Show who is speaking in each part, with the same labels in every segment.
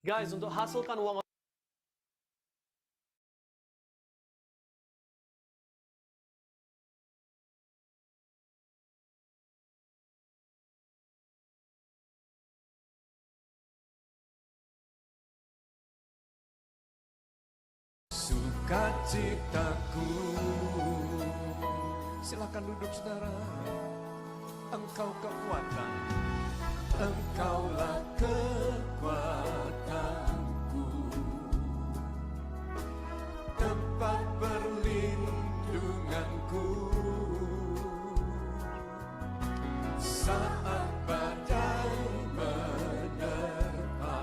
Speaker 1: Guys, untuk hasilkan uang
Speaker 2: sukacitaku. Silakan duduk saudara. Engkau kekuatan, Engkaulah kekuatanku, tempat perlindunganku saat badai menerpa.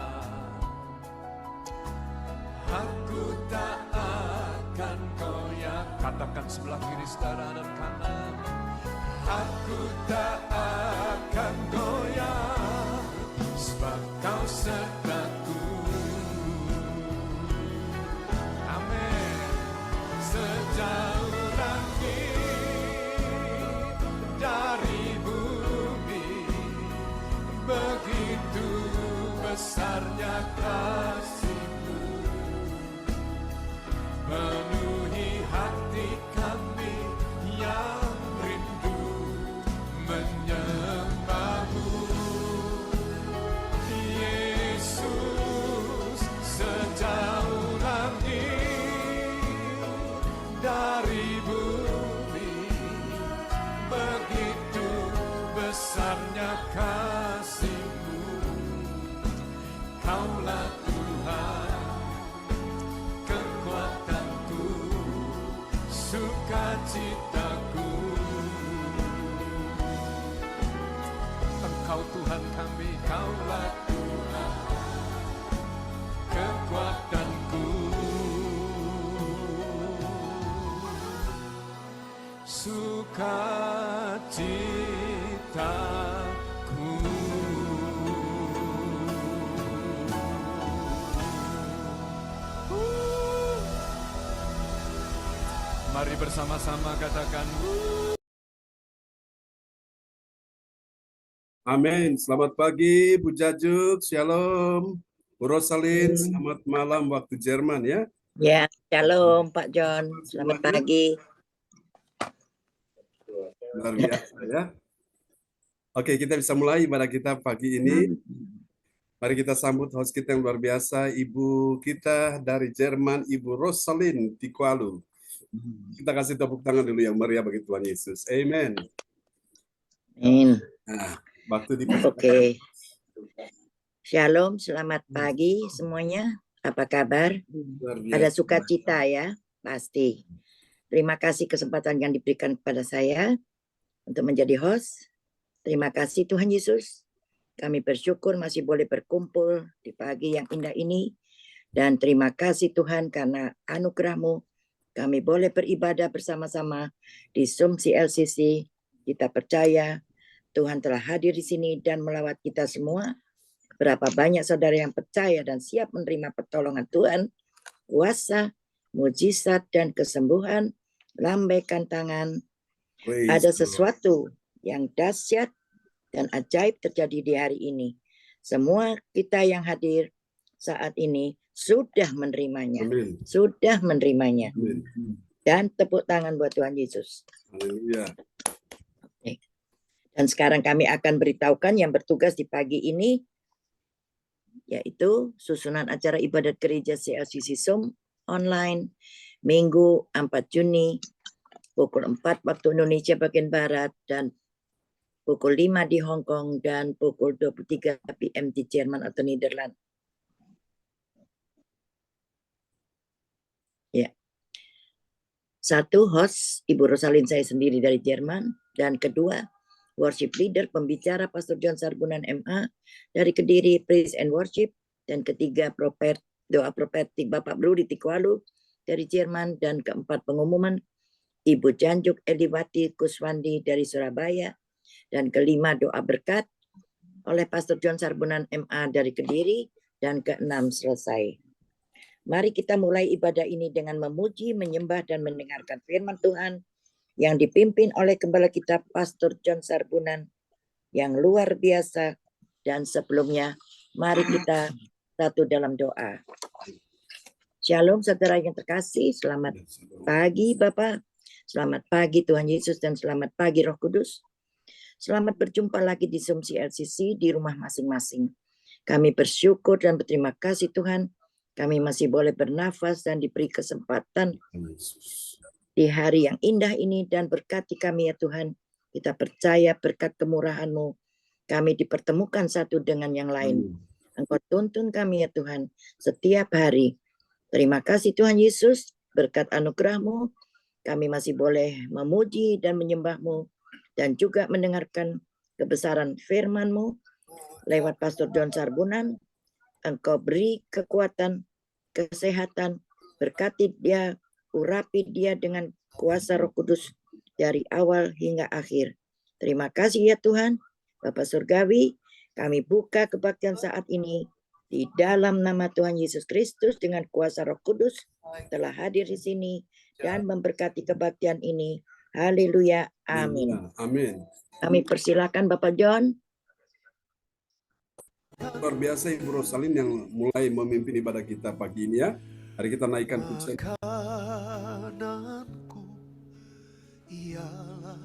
Speaker 2: Aku tak akan goyah. Katakan sebelah kiri saudara dan kanan. Aku tak akan goyah, sebab Kau sertaku. Amin. Sejauh langit dari bumi, begitu besarnya kasih-Mu, penuhi hati kami yang rindu menyembah-Mu. Yesus, sejauh langit dari bumi, begitu besarnya kasih-Mu. Kaulah Tuhan, kekuatanku, sukacitaku. Engkau Tuhan kami, Kaulah Tuhan, kekuatanku, sukacitaku. Mari bersama-sama katakan.
Speaker 3: Amin. Selamat pagi, Bu Jajuk. Shalom. Bu Rosalin, selamat malam waktu Jerman ya.
Speaker 4: Ya, shalom Pak John. Selamat
Speaker 3: Semuanya.
Speaker 4: pagi.
Speaker 3: Luar biasa ya. Oke, kita bisa mulai ibadah kita pagi ini. Mari kita sambut host kita yang luar biasa, Ibu kita dari Jerman, Ibu Rosalin Tikualu. Kita kasih tepuk tangan dulu yang meriah bagi Tuhan Yesus. Amen.
Speaker 4: Amin.
Speaker 3: Nah, waktu di
Speaker 4: Oke. Shalom, selamat pagi semuanya. Apa kabar?
Speaker 3: luar biasa.
Speaker 4: Ada sukacita ya, pasti. Terima kasih kesempatan yang diberikan kepada saya untuk menjadi host. Terima kasih Tuhan Yesus. Kami bersyukur masih boleh berkumpul di pagi yang indah ini. Dan terima kasih Tuhan karena anugerah-Mu kami boleh beribadah bersama-sama di Zoom CLCC. Kita percaya Tuhan telah hadir di sini dan melawat kita semua. Berapa banyak saudara yang percaya dan siap menerima pertolongan Tuhan, kuasa, mujizat dan kesembuhan. Lambaikan tangan.
Speaker 3: Praise
Speaker 4: Ada
Speaker 3: the Lord.
Speaker 4: sesuatu yang dahsyat dan ajaib terjadi di hari ini. Semua kita yang hadir saat ini sudah menerimanya.
Speaker 3: Amin.
Speaker 4: Sudah menerimanya.
Speaker 3: Amin.
Speaker 4: Dan tepuk tangan buat Tuhan Yesus.
Speaker 3: Haleluya.
Speaker 4: Dan sekarang kami akan beritahukan yang bertugas di pagi ini, yaitu susunan acara ibadat gereja CLCC Zoom online Minggu 4 Juni pukul 4 waktu Indonesia bagian Barat dan pukul 5 di Hong Kong dan pukul 23 PM di Jerman atau Nederland. Ya. Satu, host Ibu Rosalin saya sendiri dari Jerman, dan kedua, worship leader pembicara Pastor John Sarbunan MA dari Kediri Praise and Worship, dan ketiga doa prophetik Bapak Brudi Tikualu dari Jerman, dan keempat pengumuman Ibu Janjuk Eliwati Kuswandi dari Surabaya, dan kelima doa berkat oleh Pastor John Sarbunan MA dari Kediri, dan keenam selesai. Mari kita mulai ibadah ini dengan memuji, menyembah, dan mendengarkan firman Tuhan yang dipimpin oleh Gembala kita Pastor John Sarbunan yang luar biasa. Dan sebelumnya, mari kita satu dalam doa. Shalom saudara yang terkasih, selamat pagi Bapak, selamat pagi Tuhan Yesus, dan selamat pagi Roh Kudus. Selamat berjumpa lagi di Zoom CLCC di rumah masing-masing. Kami bersyukur dan berterima kasih Tuhan, kami masih boleh bernafas dan diberi kesempatan di hari yang indah ini, dan berkati kami ya Tuhan. Kita percaya berkat kemurahan-Mu, kami dipertemukan satu dengan yang lain. Engkau tuntun kami ya Tuhan setiap hari. Terima kasih Tuhan Yesus, berkat anugerah-Mu, kami masih boleh memuji dan menyembah-Mu, dan juga mendengarkan kebesaran firman-Mu lewat Pastor John Sarbunan. Engkau beri kekuatan, kesehatan, berkati dia, urapi dia dengan kuasa Roh Kudus dari awal hingga akhir. Terima kasih ya Tuhan, Bapa Surgawi, kami buka kebaktian saat ini di dalam nama Tuhan Yesus Kristus dengan kuasa Roh Kudus telah hadir di sini dan memberkati kebaktian ini. Haleluya, amin.
Speaker 3: Amin.
Speaker 4: Kami persilakan Bapak John.
Speaker 3: Luar biasa Ibu Rosalin yang mulai memimpin ibadah kita pagi ini ya. Hari kita naikkan pujian.
Speaker 1: Makananku ialah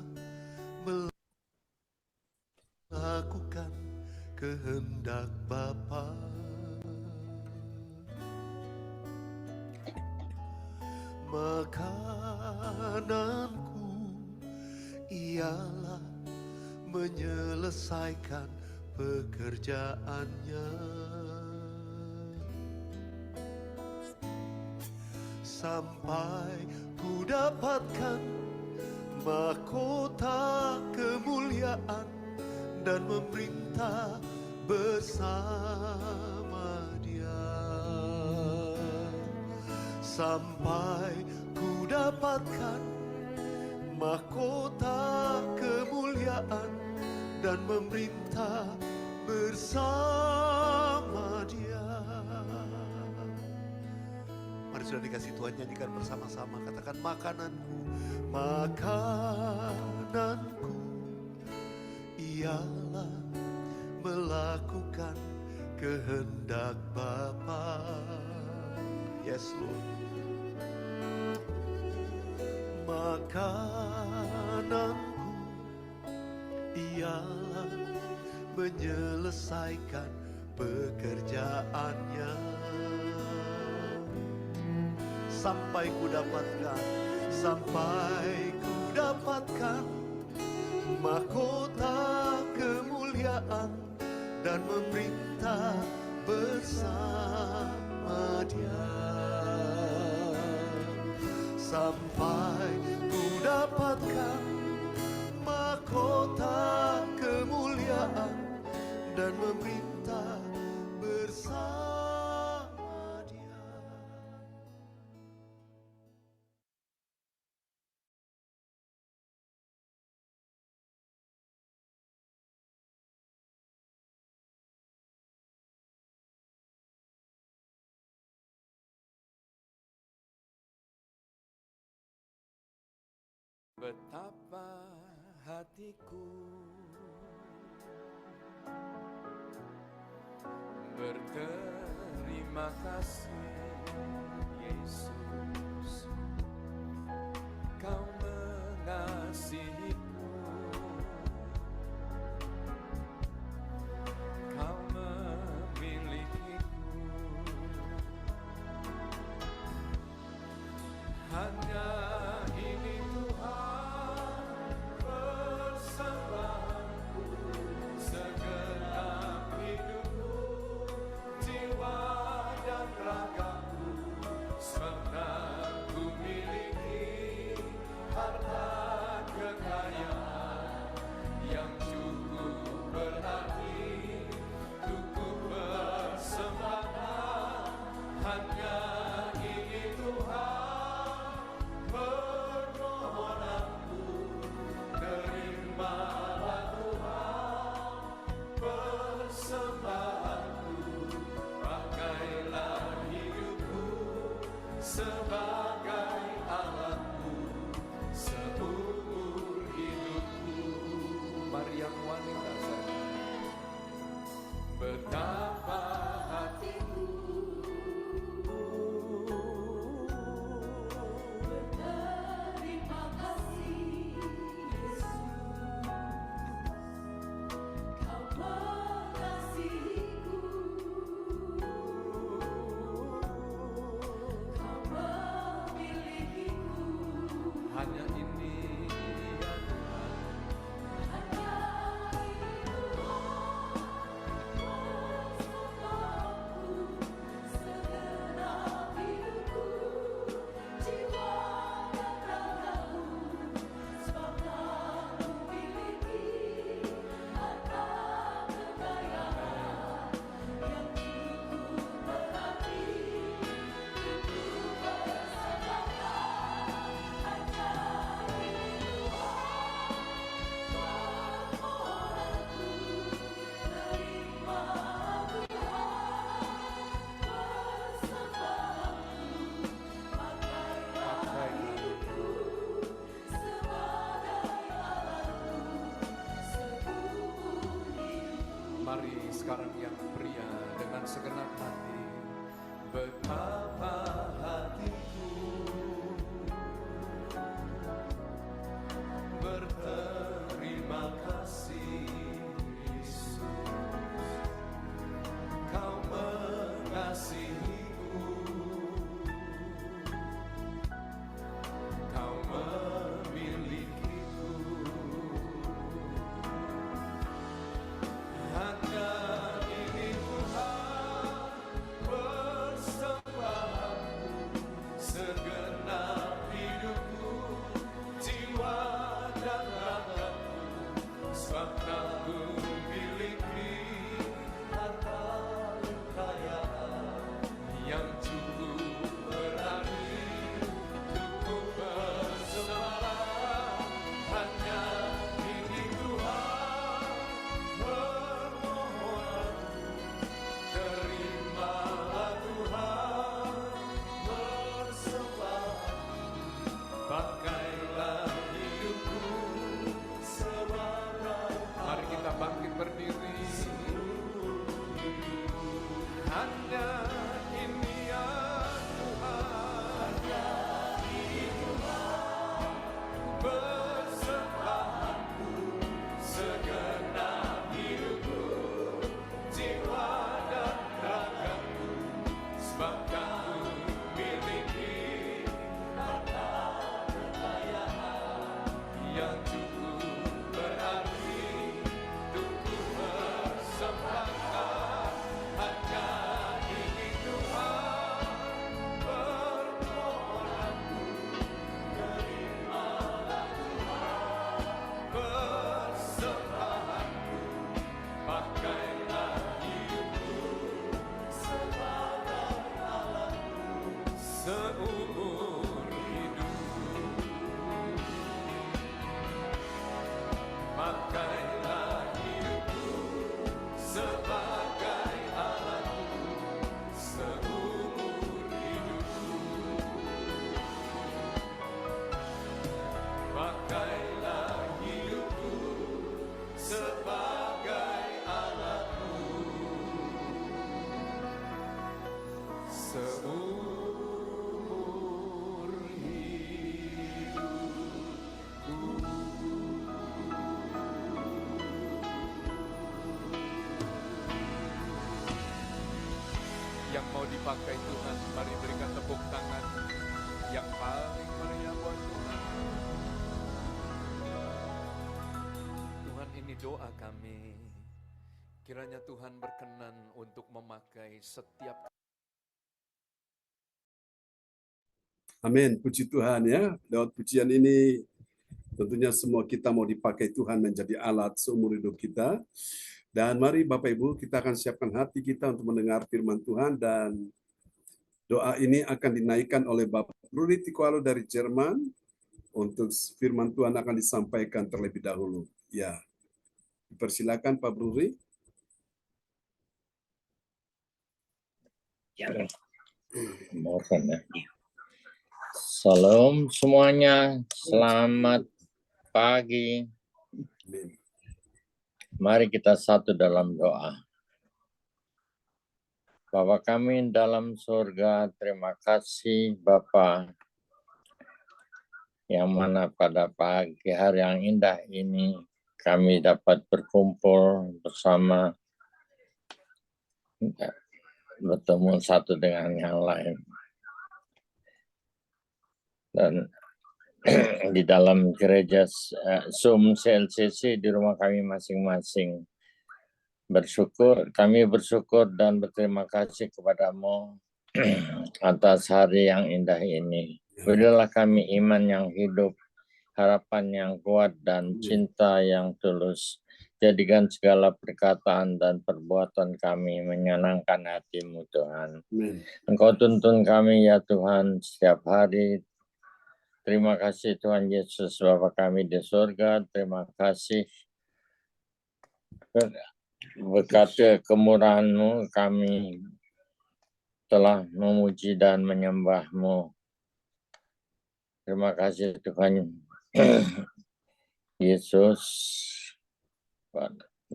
Speaker 1: melakukan kehendak Bapa. Makananku ialah menyelesaikan pekerjaannya, sampai ku dapatkan mahkota kemuliaan dan memerintah bersama Dia, sampai ku dapatkan mahkota kemuliaan dan memerintah bersama Dia. Mari sudah dikasih Tuhan, nyanyikan bersama-sama. Katakan, makananku, makananku ialah melakukan kehendak Bapa. Yes Lord. Makananku ialah menyelesaikan pekerjaannya, sampai ku dapatkan mahkota kemuliaan dan memerintah bersama Dia, sampai ku dapatkan mahkota kemuliaan dan memerintah bersama Dia.
Speaker 2: Betapa hatiku berterima kasih Yesus, Kau mengasihiku, Kau memilikiku. Hanya ini Tuhan bersama sekarang yang pria dengan segenap hati. Betapa hatiku berterima kasih Yesus, Kau mengasihiku, Kau memilikiku. Hanya ini Tuhan persembahanku, segenap hidupku, jiwa dan ragaku, sebab Kau memiliki harta kekayaan yang cukup berarti untuk bersembahan. Hanya ini Tuhan permohonanku, terimalah Tuhan persembahanku, pakailah hidupku sebagai. Mari kita bangkit berdiri. Hanya ini ya Tuhan, persembahanku, segenap hidupku, jiwa dan ragaku, sebab Kau miliki harta kekayaan yang cukup berarti untuk persembahkan. Hanya ini Tuhan permohonanku, terimalah Tuhan persembahanku, pakailah hidupku sebagai alatku seumur hidup. Pakailah hidupku sebagai alatku seumur hidupku. Pakailah hidupku sebagai alatku seumur hidupku. Yang mau dipakai Tuhan, mari berikan tepuk tangan yang paling meriah buat Tuhan. Tuhan, ini doa kami. Kiranya Tuhan berkenan untuk memakai setiap.
Speaker 3: Amin, puji Tuhan ya. Lewat pujian ini tentunya semua kita mau dipakai Tuhan menjadi alat seumur hidup kita. Dan mari Bapak Ibu, kita akan siapkan hati kita untuk mendengar firman Tuhan, dan doa ini akan dinaikkan oleh Bapak Rudi Tikualo dari Jerman. Untuk firman Tuhan akan disampaikan terlebih dahulu. Ya, dipersilakan Pak Rudi.
Speaker 5: Mohon ya. Salam semuanya, selamat pagi.
Speaker 3: Amin.
Speaker 5: Mari kita satu dalam doa. Bapa kami dalam surga, terima kasih Bapa, yang mana pada pagi hari yang indah ini kami dapat berkumpul bersama, bertemu satu dengan yang lain. Dan di dalam gereja Zoom CLCC di rumah kami masing-masing. Kami bersyukur dan berterima kasih kepadamu atas hari yang indah ini. Berilah kami iman yang hidup, harapan yang kuat, dan cinta yang tulus. Jadikan segala perkataan dan perbuatan kami menyenangkan hati-Mu, Tuhan.
Speaker 3: Amin.
Speaker 5: Engkau tuntun kami ya Tuhan setiap hari. Terima kasih Tuhan Yesus, Bapa kami di surga. Terima kasih berkat kemurahan-Mu kami telah memuji dan menyembah-Mu. Terima kasih Tuhan Yesus.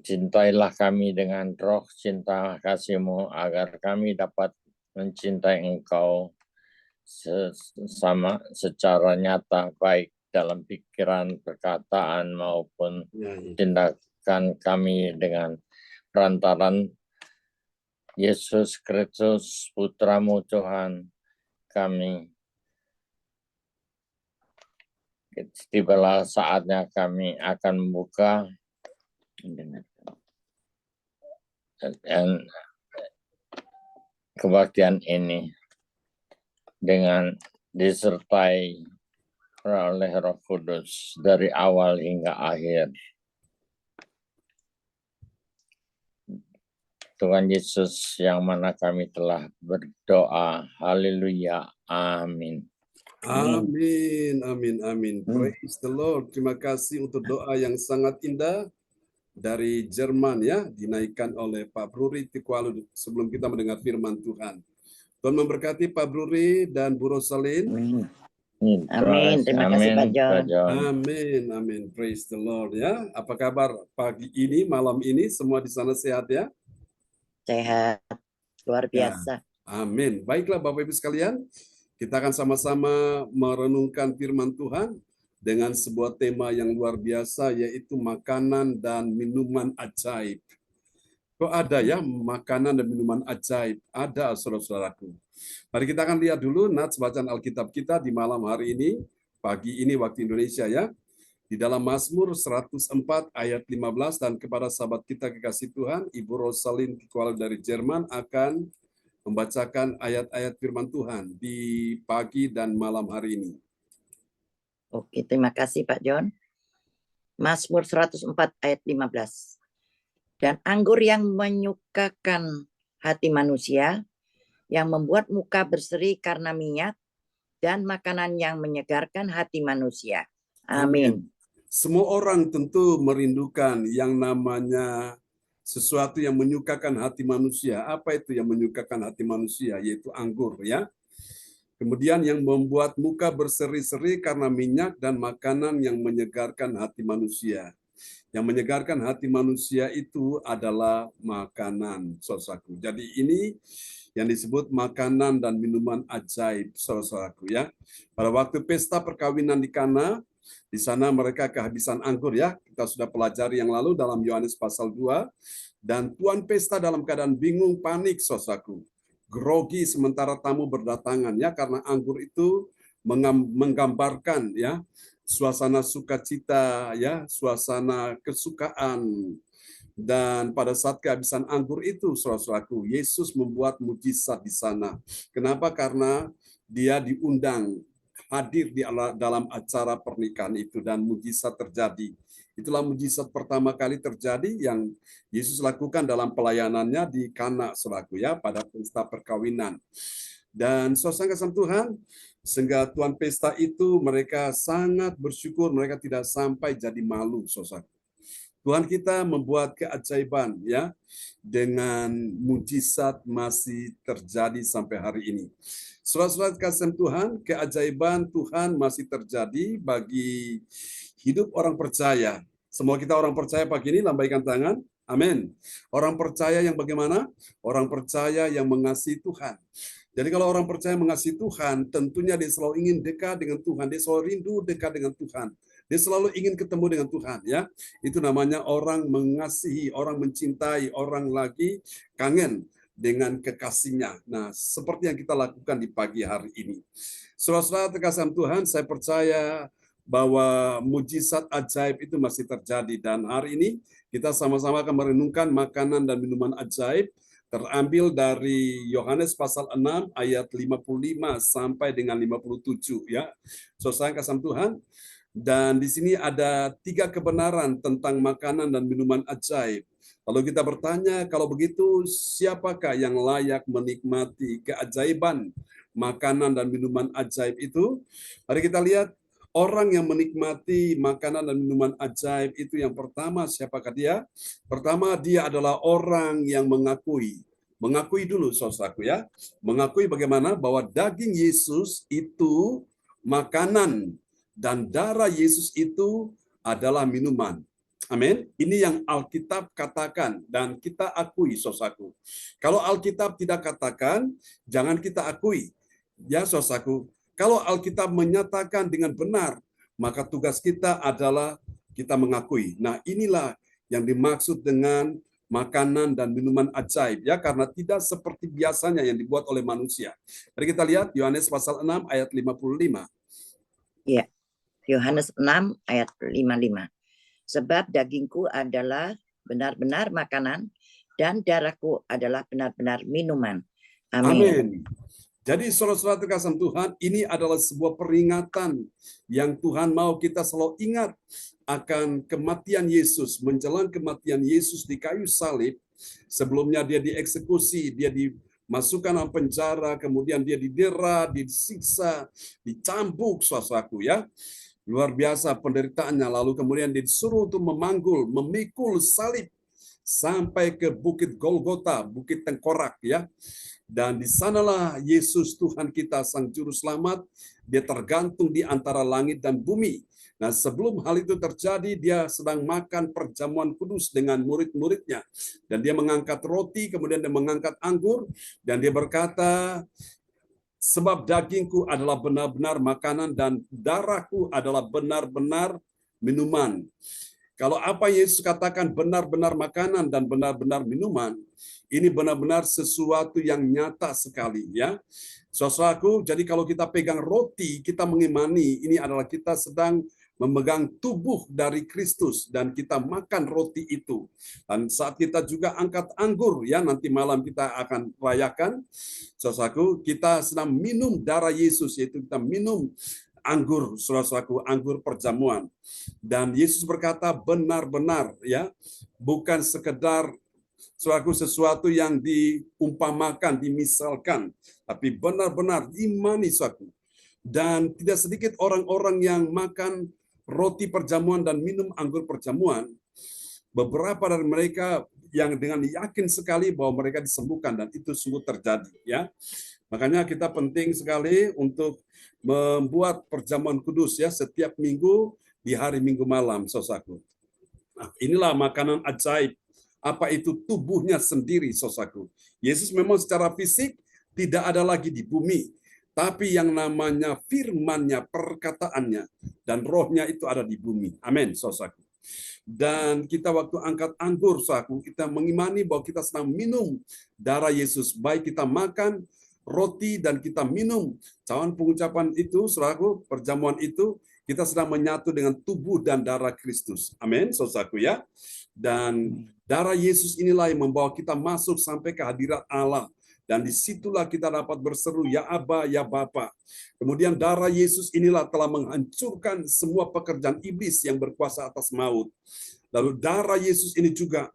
Speaker 5: Cintailah kami dengan roh cinta kasih-Mu agar kami dapat mencintai Engkau secara nyata, baik dalam pikiran, perkataan maupun tindakan kami dengan perantaran Yesus Kristus, Putra-Mu Tuhan kami. Tibalah saatnya kami akan membuka dan kebaktian ini dengan disertai oleh Roh Kudus dari awal hingga akhir. Tuhan Yesus yang mana kami telah berdoa. Haleluya. Amin.
Speaker 3: Amin, amin, amin. Praise the Lord. Terima kasih untuk doa yang sangat indah dari Jerman ya, dinaikkan oleh Pak Bruri Tikualu sebelum kita mendengar firman Tuhan. Tuhan memberkati Pak Bruri dan Bu Rosalin.
Speaker 4: Amin. Terima kasih Pak John.
Speaker 3: Amin, amin. Praise the Lord ya. Apa kabar pagi ini, malam ini? Semua di sana sehat ya?
Speaker 4: Sehat, luar biasa.
Speaker 3: Amin. Baiklah Bapak Ibu sekalian, kita akan sama-sama merenungkan firman Tuhan dengan sebuah tema yang luar biasa, yaitu makanan dan minuman ajaib. Kok ada ya makanan dan minuman ajaib? Ada, saudara-saudaraku. Mari kita akan lihat dulu nats bacaan Alkitab kita di malam hari ini, pagi ini waktu Indonesia ya. Di dalam Mazmur 104 ayat 15, dan kepada sahabat kita kekasih Tuhan, Ibu Rosalin Tikualu dari Jerman akan membacakan ayat-ayat firman Tuhan di pagi dan malam hari ini.
Speaker 4: Oke, terima kasih Pak John. Mazmur 104 ayat 15. Dan anggur yang menyukakan hati manusia, yang membuat muka berseri karena minyak, dan makanan yang menyegarkan hati manusia. Amin.
Speaker 3: Semua orang tentu merindukan yang namanya sesuatu yang menyukakan hati manusia. Apa itu yang menyukakan hati manusia? Yaitu anggur ya. Kemudian yang membuat muka berseri-seri karena minyak, dan makanan yang menyegarkan hati manusia. Yang menyegarkan hati manusia itu adalah makanan, saudaraku. Jadi ini yang disebut makanan dan minuman ajaib, saudaraku ya. Pada waktu pesta perkawinan di Kana, di sana mereka kehabisan anggur ya. Kita sudah pelajari yang lalu dalam Yohanes pasal 2. Dan tuan pesta dalam keadaan bingung, panik, saudaraku. Grogi sementara tamu berdatangan ya, karena anggur itu menggambarkan ya suasana sukacita ya, suasana kesukaan. Dan pada saat kehabisan anggur itu, saudaraku, Yesus membuat mujizat di sana. Kenapa? Karena dia diundang hadir di dalam acara pernikahan itu, dan mujizat terjadi. Itulah mujizat pertama kali terjadi yang Yesus lakukan dalam pelayanannya di Kana, saudaraku ya, pada pesta perkawinan. Dan suasana kasih Tuhan, sehingga tuan pesta itu mereka sangat bersyukur, mereka tidak sampai jadi malu, saudaraku. Tuhan kita membuat keajaiban ya, dengan mujizat masih terjadi sampai hari ini. Saudara-saudara kasih Tuhan, keajaiban Tuhan masih terjadi bagi hidup orang percaya. Semua kita orang percaya pagi ini, lambaikan tangan. Amin. Orang percaya yang bagaimana? Orang percaya yang mengasihi Tuhan. Jadi kalau orang percaya mengasihi Tuhan, tentunya dia selalu ingin dekat dengan Tuhan, dia selalu rindu dekat dengan Tuhan. Dia selalu ingin ketemu dengan Tuhan ya. Itu namanya orang mengasihi, orang mencintai, orang lagi kangen dengan kekasihnya. Nah, seperti yang kita lakukan di pagi hari ini. Saudara-saudara terkasih Tuhan, saya percaya bahwa mujizat ajaib itu masih terjadi, dan hari ini kita sama-sama akan merenungkan makanan dan minuman ajaib terambil dari Yohanes pasal 6 ayat 55 sampai dengan 57 ya. Saudara kasih Tuhan, dan di sini ada 3 kebenaran tentang makanan dan minuman ajaib. Kalau kita bertanya, kalau begitu siapakah yang layak menikmati keajaiban makanan dan minuman ajaib itu? Mari kita lihat orang yang menikmati makanan dan minuman ajaib itu, yang pertama siapakah dia? Pertama, dia adalah orang yang mengakui. Mengakui dulu saudaraku ya. Mengakui bagaimana? Bahwa daging Yesus itu makanan dan darah Yesus itu adalah minuman. Amin. Ini yang Alkitab katakan dan kita akui, saudaraku. Kalau Alkitab tidak katakan, jangan kita akui. Ya, saudaraku. Kalau Alkitab menyatakan dengan benar, maka tugas kita adalah kita mengakui. Nah, inilah yang dimaksud dengan makanan dan minuman ajaib, ya, karena tidak seperti biasanya yang dibuat oleh manusia. Mari kita lihat Yohanes pasal 6 ayat 55.
Speaker 4: Ya, Yohanes 6 ayat 55. Sebab dagingku adalah benar-benar makanan dan darahku adalah benar-benar minuman. Amin.
Speaker 3: Amin. Jadi saudara-saudara terkasih Tuhan, ini adalah sebuah peringatan yang Tuhan mau kita selalu ingat akan kematian Yesus, menjelang kematian Yesus di kayu salib. Sebelumnya dia dieksekusi, dia dimasukkan dalam penjara, kemudian dia didera, disiksa, dicambuk, saudaraku, ya. Luar biasa penderitaannya, lalu kemudian disuruh untuk memikul salib sampai ke Bukit Golgota, Bukit Tengkorak, ya. Dan di sanalah Yesus Tuhan kita Sang Juru Selamat, dia tergantung di antara langit dan bumi. Nah, sebelum hal itu terjadi, dia sedang makan perjamuan kudus dengan murid-muridnya. Dan dia mengangkat roti, kemudian dia mengangkat anggur, dan dia berkata, sebab dagingku adalah benar-benar makanan dan darahku adalah benar-benar minuman. Kalau apa Yesus katakan benar-benar makanan dan benar-benar minuman, ini benar-benar sesuatu yang nyata sekali, ya. Saudaraku, jadi kalau kita pegang roti, kita mengimani ini adalah kita sedang memegang tubuh dari Kristus dan kita makan roti itu. Dan saat kita juga angkat anggur, ya, nanti malam kita akan rayakan, saudaraku, kita sedang minum darah Yesus, yaitu kita minum anggur, saudaraku, anggur perjamuan. Dan Yesus berkata benar-benar, ya, bukan sekedar sesuatu yang diumpamakan, dimisalkan, tapi benar-benar imani, saudaraku. Dan tidak sedikit orang-orang yang makan roti perjamuan dan minum anggur perjamuan, beberapa dari mereka yang dengan yakin sekali bahwa mereka disembuhkan, dan itu sungguh terjadi, ya. Makanya kita penting sekali untuk membuat perjamuan kudus, ya, setiap minggu di hari Minggu malam, saudaraku. Nah, inilah makanan ajaib. Apa itu? Tubuhnya sendiri, saudaraku. Yesus memang secara fisik tidak ada lagi di bumi, tapi yang namanya firman-Nya, perkataannya, dan rohnya itu ada di bumi. Amin, saudaraku. Dan kita waktu angkat anggur, saudaraku, kita mengimani bahwa kita sedang minum darah Yesus. Baik kita makan roti dan kita minum cawan pengucapan itu, saudaraku, perjamuan itu, kita sedang menyatu dengan tubuh dan darah Kristus. Amin, saudaraku, ya. Dan darah Yesus inilah yang membawa kita masuk sampai ke hadirat Allah. Dan disitulah kita dapat berseru, ya Aba, ya Bapa. Kemudian darah Yesus inilah telah menghancurkan semua pekerjaan iblis yang berkuasa atas maut. Lalu darah Yesus ini juga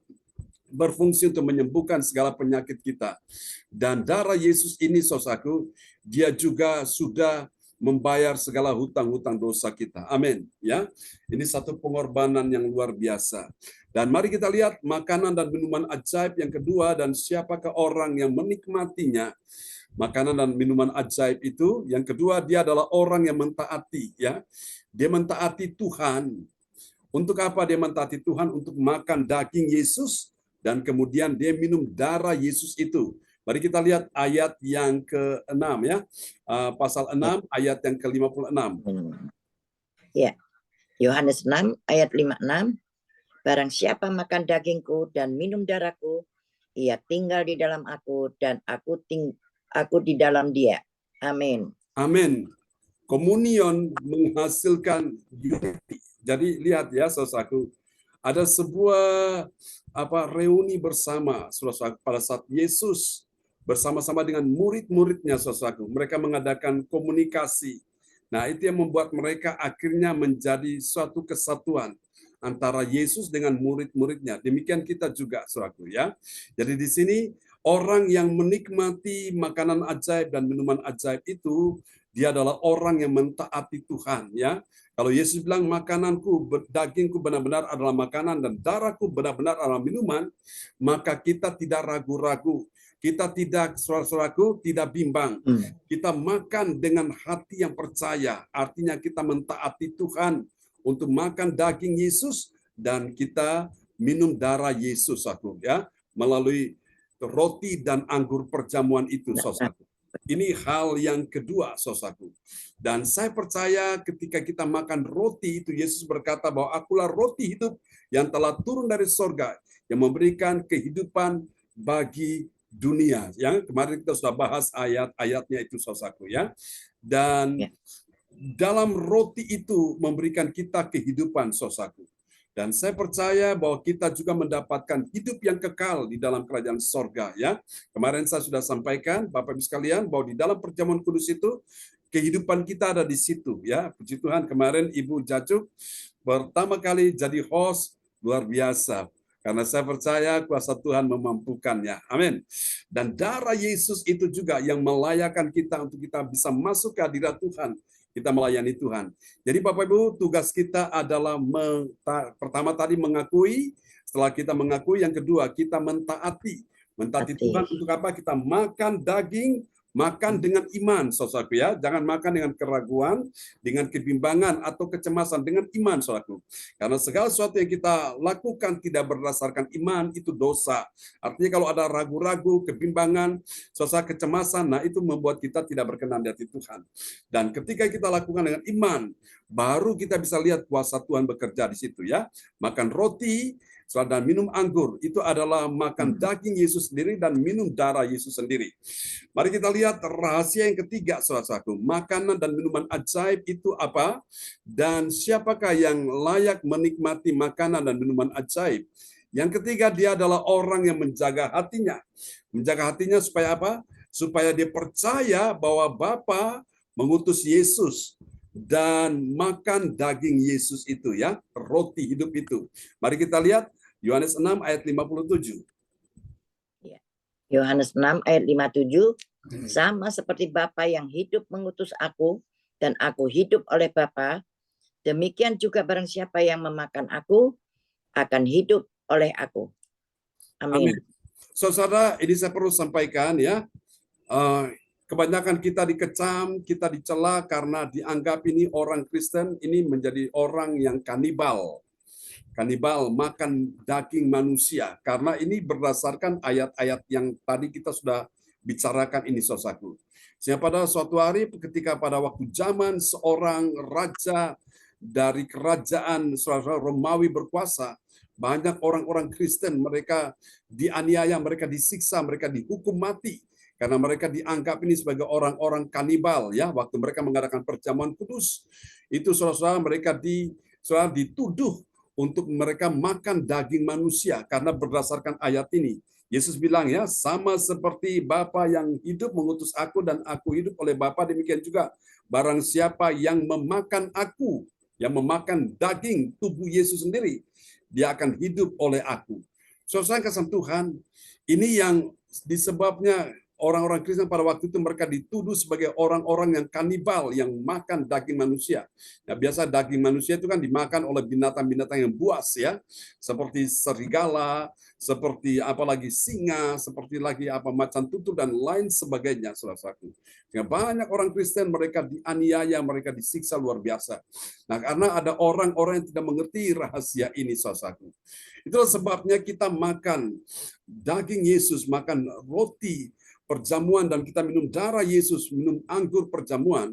Speaker 3: berfungsi untuk menyembuhkan segala penyakit kita. Dan darah Yesus ini, saudaraku, dia juga sudah membayar segala hutang-hutang dosa kita. Amin, ya. Ini satu pengorbanan yang luar biasa. Dan mari kita lihat makanan dan minuman ajaib yang kedua, dan siapakah orang yang menikmatinya. Makanan dan minuman ajaib itu, yang kedua, dia adalah orang yang mentaati, ya. Dia mentaati Tuhan. Untuk apa dia mentaati Tuhan? Untuk makan daging Yesus dan kemudian dia minum darah Yesus itu. Mari kita lihat ayat yang ke-6, ya. Pasal 6 ayat yang ke-56.
Speaker 4: Ya. Yohanes 6 ayat 56. Barang siapa makan dagingku dan minum darahku, ia tinggal di dalam aku dan aku di dalam dia. Amin.
Speaker 3: Amin. Komunion menghasilkan unity. Jadi lihat, ya, saudaraku, ada sebuah reuni bersama, saudaraku, pada saat Yesus bersama-sama dengan murid-muridnya, saudaraku. Mereka mengadakan komunikasi. Nah, itu yang membuat mereka akhirnya menjadi suatu kesatuan antara Yesus dengan murid-muridnya. Demikian kita juga, saudaraku, ya. Jadi di sini orang yang menikmati makanan ajaib dan minuman ajaib itu, dia adalah orang yang mentaati Tuhan, ya. Kalau Yesus bilang makananku, dagingku benar-benar adalah makanan dan darahku benar-benar adalah minuman, maka kita tidak ragu-ragu. Kita tidak, saudara-saudaraku, tidak bimbang. Kita makan dengan hati yang percaya. Artinya kita mentaati Tuhan untuk makan daging Yesus dan kita minum darah Yesus, saudaraku, ya, melalui roti dan anggur perjamuan itu, saudaraku. Ini hal yang kedua, saudaraku. Dan saya percaya ketika kita makan roti itu, Yesus berkata bahwa akulah roti hidup yang telah turun dari sorga, yang memberikan kehidupan bagi dunia. Yang kemarin kita sudah bahas ayat-ayatnya itu, saudaraku, ya. Dan dalam roti itu memberikan kita kehidupan, saudaraku. Dan saya percaya bahwa kita juga mendapatkan hidup yang kekal di dalam kerajaan sorga, ya. Kemarin saya sudah sampaikan, Bapak Ibu sekalian, bahwa di dalam perjamuan kudus itu kehidupan kita ada di situ, ya. Puji Tuhan, kemarin Ibu Jacuk pertama kali jadi host, luar biasa. Karena saya percaya kuasa Tuhan memampukannya. Amin. Dan darah Yesus itu juga yang melayakkan kita untuk kita bisa masuk ke hadirat Tuhan. Kita melayani Tuhan. Jadi Bapak Ibu, tugas kita adalah pertama tadi mengakui, setelah kita mengakui, yang kedua kita mentaati. Mentaati Tuhan untuk apa? Kita makan daging, makan dengan iman, saudaraku, ya. Jangan makan dengan keraguan, dengan kebimbangan atau kecemasan, dengan iman, saudaraku. Karena segala sesuatu yang kita lakukan tidak berdasarkan iman itu dosa. Artinya kalau ada ragu-ragu, kebimbangan, suasana kecemasan, nah itu membuat kita tidak berkenan di hati Tuhan. Dan ketika kita lakukan dengan iman, baru kita bisa lihat kuasa Tuhan bekerja di situ, ya. Makan roti dan minum anggur itu adalah makan daging Yesus sendiri dan minum darah Yesus sendiri. Mari kita lihat rahasia yang ketiga, saudaraku. Makanan dan minuman ajaib itu apa? Dan siapakah yang layak menikmati makanan dan minuman ajaib? Yang ketiga, dia adalah orang yang menjaga hatinya. Menjaga hatinya supaya apa? Supaya dia percaya bahwa Bapa mengutus Yesus dan makan daging Yesus itu, ya, roti hidup itu. Mari kita lihat Yohanes 6 ayat 57.
Speaker 4: Yohanes 6 ayat 57, sama seperti Bapa yang hidup mengutus aku dan aku hidup oleh Bapa, demikian juga barang siapa yang memakan aku akan hidup oleh aku. Amin.
Speaker 3: Saudara, ini saya perlu sampaikan, ya. Kebanyakan kita dikecam, kita dicela karena dianggap ini orang Kristen ini menjadi orang yang kanibal. Kanibal, makan daging manusia. Karena ini berdasarkan ayat-ayat yang tadi kita sudah bicarakan ini, saudaraku. Sehingga pada suatu hari ketika pada waktu zaman seorang raja dari kerajaan Romawi berkuasa, banyak orang-orang Kristen, mereka dianiaya, mereka disiksa, mereka dihukum mati. Karena mereka dianggap ini sebagai orang-orang kanibal, ya. Waktu mereka mengadakan perjamuan kudus, itu saudara-saudara mereka dituduh untuk mereka makan daging manusia karena berdasarkan ayat ini. Yesus bilang, ya, sama seperti Bapa yang hidup mengutus aku dan aku hidup oleh Bapa, demikian juga barang siapa yang memakan aku, yang memakan daging tubuh Yesus sendiri, dia akan hidup oleh aku. Saudara kasih Tuhan, ini yang disebabnya orang-orang Kristen pada waktu itu mereka dituduh sebagai orang-orang yang kanibal, yang makan daging manusia. Nah, biasa daging manusia itu kan dimakan oleh binatang-binatang yang buas, ya, seperti serigala, seperti apalagi singa, seperti lagi apa macan tutul dan lain sebagainya, saudaraku. Banyak orang Kristen mereka dianiaya, mereka disiksa luar biasa. Nah, karena ada orang-orang yang tidak mengerti rahasia ini, saudaraku. Itulah sebabnya kita makan daging Yesus, makan roti perjamuan, dan kita minum darah Yesus, minum anggur perjamuan.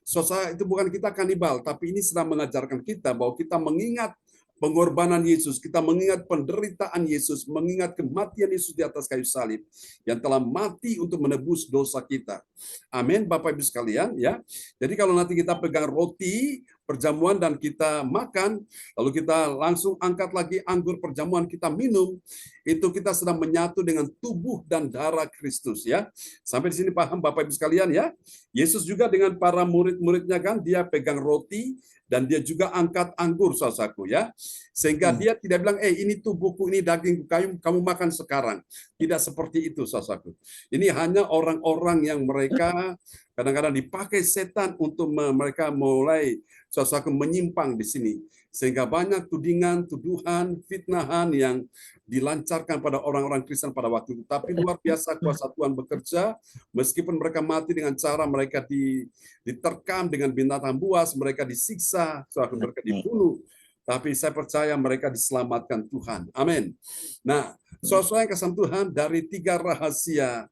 Speaker 3: Saudara, itu bukan kita kanibal, tapi ini sedang mengajarkan kita bahwa kita mengingat pengorbanan Yesus, kita mengingat penderitaan Yesus, mengingat kematian Yesus di atas kayu salib yang telah mati untuk menebus dosa kita. Amin, Bapak Ibu sekalian, ya. Jadi kalau nanti kita pegang roti perjamuan dan kita makan, lalu kita langsung angkat lagi anggur perjamuan, kita minum, itu kita sedang menyatu dengan tubuh dan darah Kristus, ya. Sampai di sini paham Bapak Ibu sekalian, ya. Yesus juga dengan para murid-muridnya kan, dia pegang roti dan dia juga angkat anggur, saudaraku, ya. Sehingga dia tidak bilang, ini tubuhku, ini dagingku, kamu makan sekarang. Tidak seperti itu, saudaraku. Ini hanya orang-orang yang mereka kadang-kadang dipakai setan untuk mereka mulai saudaraku menyimpang di sini. Sehingga banyak tudingan, tuduhan, fitnahan yang dilancarkan pada orang-orang Kristen pada waktu itu. Tapi luar biasa kuasa Tuhan bekerja, meskipun mereka mati dengan cara mereka diterkam dengan binatang buas, mereka disiksa, mereka dibunuh. tapi saya percaya mereka diselamatkan Tuhan. Amin. Nah, saudara yang kasih Tuhan, dari 3 rahasia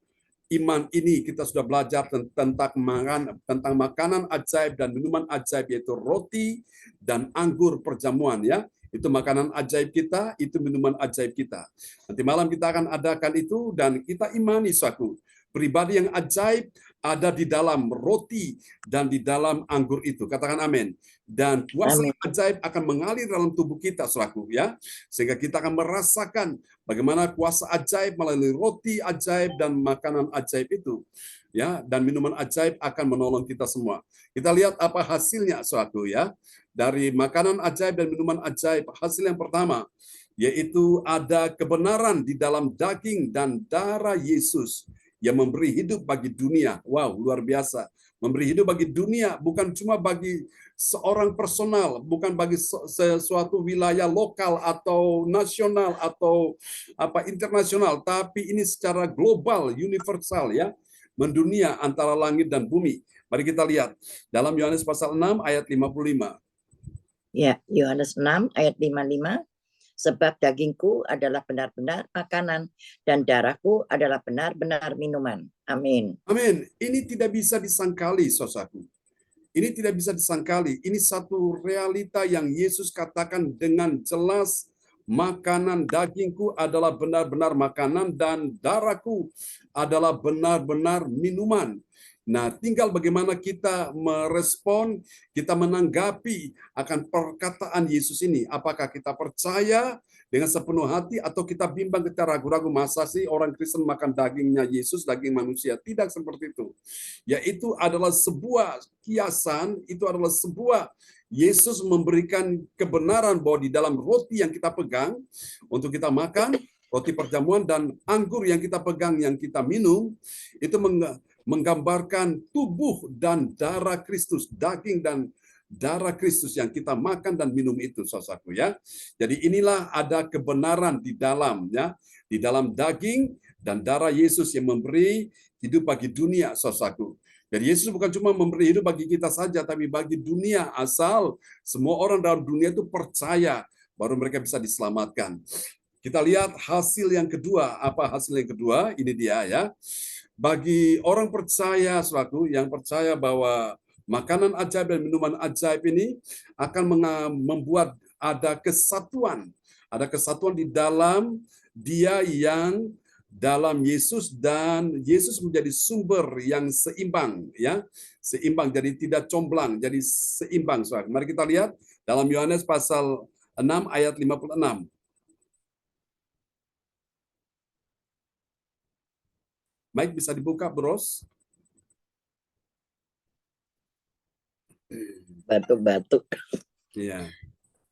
Speaker 3: iman ini kita sudah belajar tentang makanan ajaib dan minuman ajaib, yaitu roti dan anggur perjamuan, ya. Itu makanan ajaib kita, itu minuman ajaib kita. Nanti malam kita akan adakan itu, dan kita imani suatu pribadi yang ajaib ada di dalam roti dan di dalam anggur itu. Katakan amin. Dan kuasa ajaib akan mengalir dalam tubuh kita, saudaraku, ya. Sehingga kita akan merasakan bagaimana kuasa ajaib melalui roti ajaib dan makanan ajaib itu, ya. Dan minuman ajaib akan menolong kita semua. Kita lihat apa hasilnya, saudaraku, ya. Dari makanan ajaib dan minuman ajaib, hasil yang pertama yaitu ada kebenaran di dalam daging dan darah Yesus yang memberi hidup bagi dunia. Wow, luar biasa. Memberi hidup bagi dunia, bukan cuma bagi seorang personal, bukan bagi sesuatu wilayah lokal atau nasional atau internasional, tapi ini secara global, universal, ya, mendunia antara langit dan bumi. Mari kita lihat dalam Yohanes pasal 6 ayat 55.
Speaker 4: Ya, Yohanes 6 ayat 55. Sebab dagingku adalah benar-benar makanan dan darahku adalah benar-benar minuman. Amin.
Speaker 3: Amin. Ini tidak bisa disangkali, saudaraku. Ini tidak bisa disangkali. Ini satu realita yang Yesus katakan dengan jelas. Makanan dagingku adalah benar-benar makanan dan darahku adalah benar-benar minuman. Nah, tinggal bagaimana kita merespon, kita menanggapi akan perkataan Yesus ini. Apakah kita percaya dengan sepenuh hati atau kita bimbang, kita ragu-ragu, masa sih orang Kristen makan dagingnya Yesus, daging manusia? Tidak seperti itu. Yaitu adalah sebuah kiasan, itu adalah sebuah Yesus memberikan kebenaran bahwa di dalam roti yang kita pegang untuk kita makan, roti perjamuan, dan anggur yang kita pegang, yang kita minum, itu menggambarkan tubuh dan darah Kristus, daging dan darah Kristus yang kita makan dan minum itu, saudaraku, ya. Jadi inilah ada kebenaran di dalam, ya, di dalam daging dan darah Yesus yang memberi hidup bagi dunia, saudaraku. Jadi Yesus bukan cuma memberi hidup bagi kita saja, tapi bagi dunia, asal semua orang dalam dunia itu percaya, baru mereka bisa diselamatkan. Kita lihat hasil yang kedua. Apa hasil yang kedua? Ini dia, ya. Bagi orang percaya, saudaraku, yang percaya bahwa makanan ajaib dan minuman ajaib ini akan membuat ada kesatuan. Ada kesatuan di dalam dia yang dalam Yesus, dan Yesus menjadi sumber yang seimbang, ya. Seimbang, jadi tidak comblang, jadi seimbang, saudara. Mari kita lihat dalam Yohanes pasal 6 ayat 56. Mike bisa dibuka, Bros?
Speaker 4: Batuk-batuk.
Speaker 3: Iya.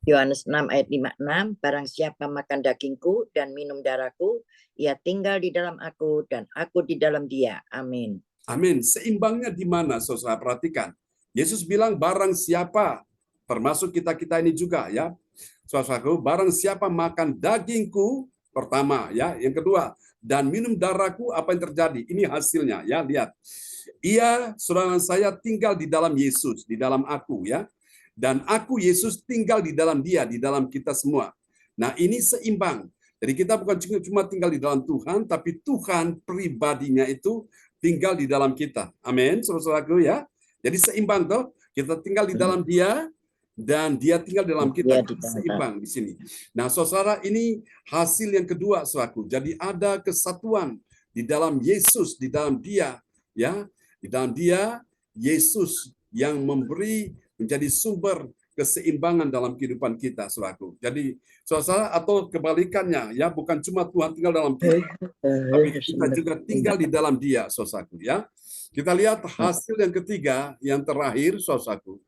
Speaker 4: Yohanes 6 ayat 56, barang siapa makan dagingku dan minum darahku, ia tinggal di dalam aku dan aku di dalam dia. Amin.
Speaker 3: Amin. Seimbangnya di mana, saudara? Perhatikan. Yesus bilang barang siapa, termasuk kita-kita ini juga, ya. Saudaraku, barang siapa makan dagingku, pertama, ya. Yang kedua, dan minum darahku, apa yang terjadi? Ini hasilnya, ya. Lihat. Ia, saudara saya, tinggal di dalam Yesus, di dalam aku, ya. Dan aku, Yesus, tinggal di dalam dia, di dalam kita semua. Nah, ini seimbang. Jadi kita bukan cuma tinggal di dalam Tuhan, tapi Tuhan pribadinya itu tinggal di dalam kita. Amin, saudaraku, ya. Jadi seimbang, toh. Kita tinggal di dalam dia, dan dia tinggal dalam kita, seimbang di sini. Nah, saudara, ini hasil yang kedua, saudaraku. Jadi ada kesatuan di dalam Yesus, di dalam dia, ya, di dalam dia Yesus yang memberi menjadi sumber keseimbangan dalam kehidupan kita, saudaraku. Jadi, saudara, atau kebalikannya, ya, bukan cuma Tuhan tinggal dalam kita, tapi kita juga tinggal di dalam dia, saudaraku, ya. Kita lihat hasil yang ketiga, yang terakhir, saudaraku.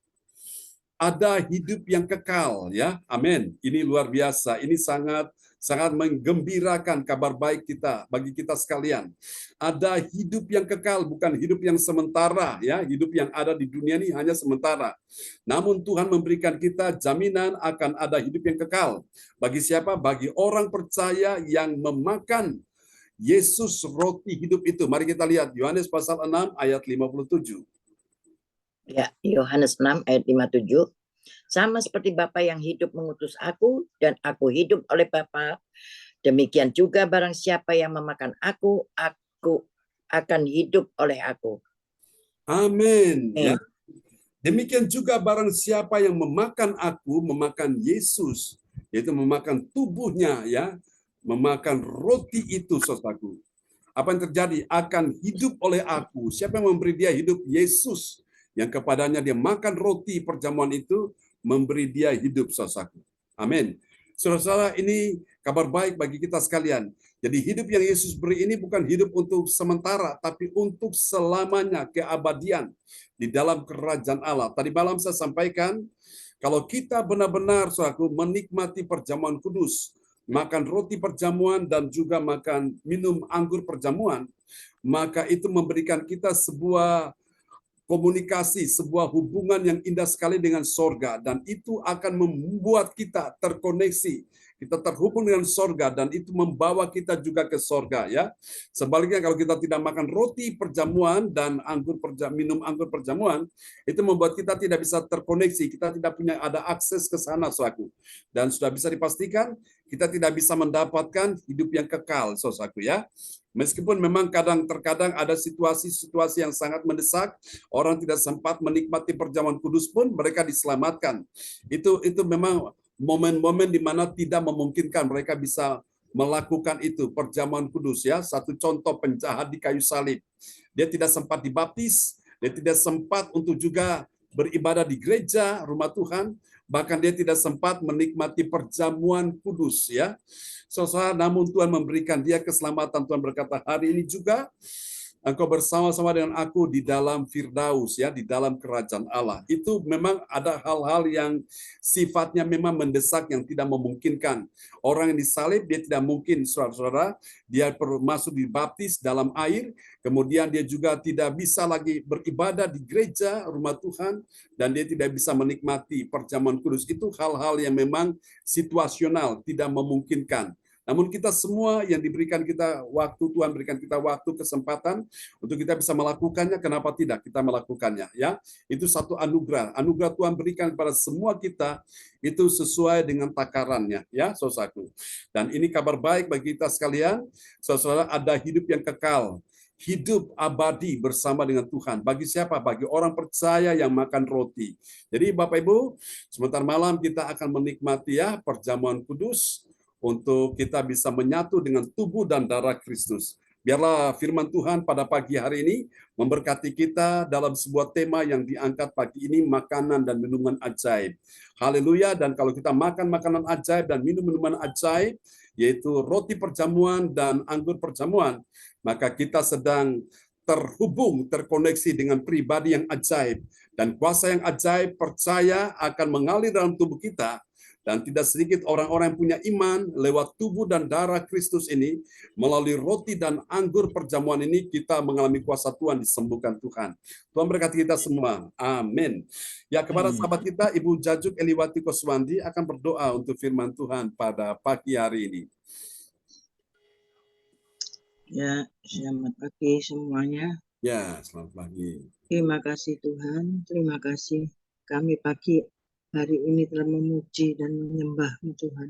Speaker 3: Ada hidup yang kekal, ya. Amin. Ini luar biasa. Ini sangat menggembirakan kabar baik kita bagi kita sekalian. Ada hidup yang kekal, bukan hidup yang sementara, ya. Hidup yang ada di dunia ini hanya sementara. Namun Tuhan memberikan kita jaminan akan ada hidup yang kekal. Bagi siapa? Bagi orang percaya yang memakan Yesus roti hidup itu. Mari kita lihat Yohanes pasal 6 ayat 57.
Speaker 4: Ya, Yohanes 6 ayat 57. Sama seperti Bapa yang hidup mengutus aku dan aku hidup oleh Bapa, demikian juga barang siapa yang memakan aku akan hidup oleh aku.
Speaker 3: Amin. Ya. Demikian juga barang siapa yang memakan aku, memakan Yesus, yaitu memakan tubuhnya, ya, memakan roti itu, saudaraku. Apa yang terjadi? Akan hidup oleh aku. Siapa yang memberi dia hidup? Yesus. Yang kepadanya dia makan roti perjamuan itu, memberi dia hidup, saudaraku. Amin. Saudara-saudara, ini kabar baik bagi kita sekalian. Jadi hidup yang Yesus beri ini bukan hidup untuk sementara, tapi untuk selamanya, keabadian di dalam kerajaan Allah. Tadi malam saya sampaikan, kalau kita benar-benar, saudaraku, menikmati perjamuan kudus, makan roti perjamuan dan juga makan minum anggur perjamuan, maka itu memberikan kita sebuah komunikasi, sebuah hubungan yang indah sekali dengan sorga, dan itu akan membuat kita terkoneksi. Kita terhubung dengan sorga dan itu membawa kita juga ke sorga, ya. Sebaliknya kalau kita tidak makan roti perjamuan dan minum anggur perjamuan, itu membuat kita tidak bisa terkoneksi, kita tidak punya ada akses ke sana, saudaraku. Dan sudah bisa dipastikan kita tidak bisa mendapatkan hidup yang kekal, saudaraku, ya. Meskipun memang terkadang ada situasi-situasi yang sangat mendesak, orang tidak sempat menikmati perjamuan kudus pun mereka diselamatkan. Itu memang momen-momen di mana tidak memungkinkan mereka bisa melakukan itu, perjamuan kudus, ya. Satu contoh, penjahat di kayu salib. Dia tidak sempat dibaptis, dia tidak sempat untuk juga beribadah di gereja, rumah Tuhan, bahkan dia tidak sempat menikmati perjamuan kudus, ya. Saudara, namun Tuhan memberikan dia keselamatan. Tuhan berkata, hari ini juga engkau bersama-sama dengan aku di dalam Firdaus, ya, di dalam kerajaan Allah. Itu memang ada hal-hal yang sifatnya memang mendesak, yang tidak memungkinkan. Orang yang disalib, dia tidak mungkin, saudara-saudara, dia perlu masuk dibaptis dalam air, kemudian dia juga tidak bisa lagi beribadah di gereja, rumah Tuhan, dan dia tidak bisa menikmati perjamuan kudus. Itu hal-hal yang memang situasional, tidak memungkinkan. Namun kita semua yang diberikan kita waktu, Tuhan berikan kita waktu, kesempatan untuk kita bisa melakukannya, kenapa tidak kita melakukannya, ya. Itu satu anugerah. Anugerah Tuhan berikan kepada semua kita itu sesuai dengan takarannya, ya, saudaraku. Dan ini kabar baik bagi kita sekalian, saudara, ada hidup yang kekal, hidup abadi bersama dengan Tuhan. Bagi siapa? Bagi orang percaya yang makan roti. Jadi Bapak Ibu, sebentar malam kita akan menikmati, ya, perjamuan kudus, untuk kita bisa menyatu dengan tubuh dan darah Kristus. Biarlah firman Tuhan pada pagi hari ini memberkati kita dalam sebuah tema yang diangkat pagi ini, makanan dan minuman ajaib. Haleluya. Dan kalau kita makan makanan ajaib dan minum minuman ajaib, yaitu roti perjamuan dan anggur perjamuan, maka kita sedang terhubung, terkoneksi dengan pribadi yang ajaib. Dan kuasa yang ajaib, percaya, akan mengalir dalam tubuh kita. Dan tidak sedikit orang-orang yang punya iman lewat tubuh dan darah Kristus ini, melalui roti dan anggur perjamuan ini, kita mengalami kuasa Tuhan, disembuhkan Tuhan. Tuhan berkati kita semua. Amin. Ya, kepada sahabat kita, Ibu Jajuk Eliwati Koswandi akan berdoa untuk firman Tuhan pada pagi hari ini.
Speaker 6: Ya, selamat pagi semuanya.
Speaker 3: Ya, selamat pagi.
Speaker 6: Terima kasih Tuhan, terima kasih kami pagi hari ini telah memuji dan menyembah-Mu Tuhan.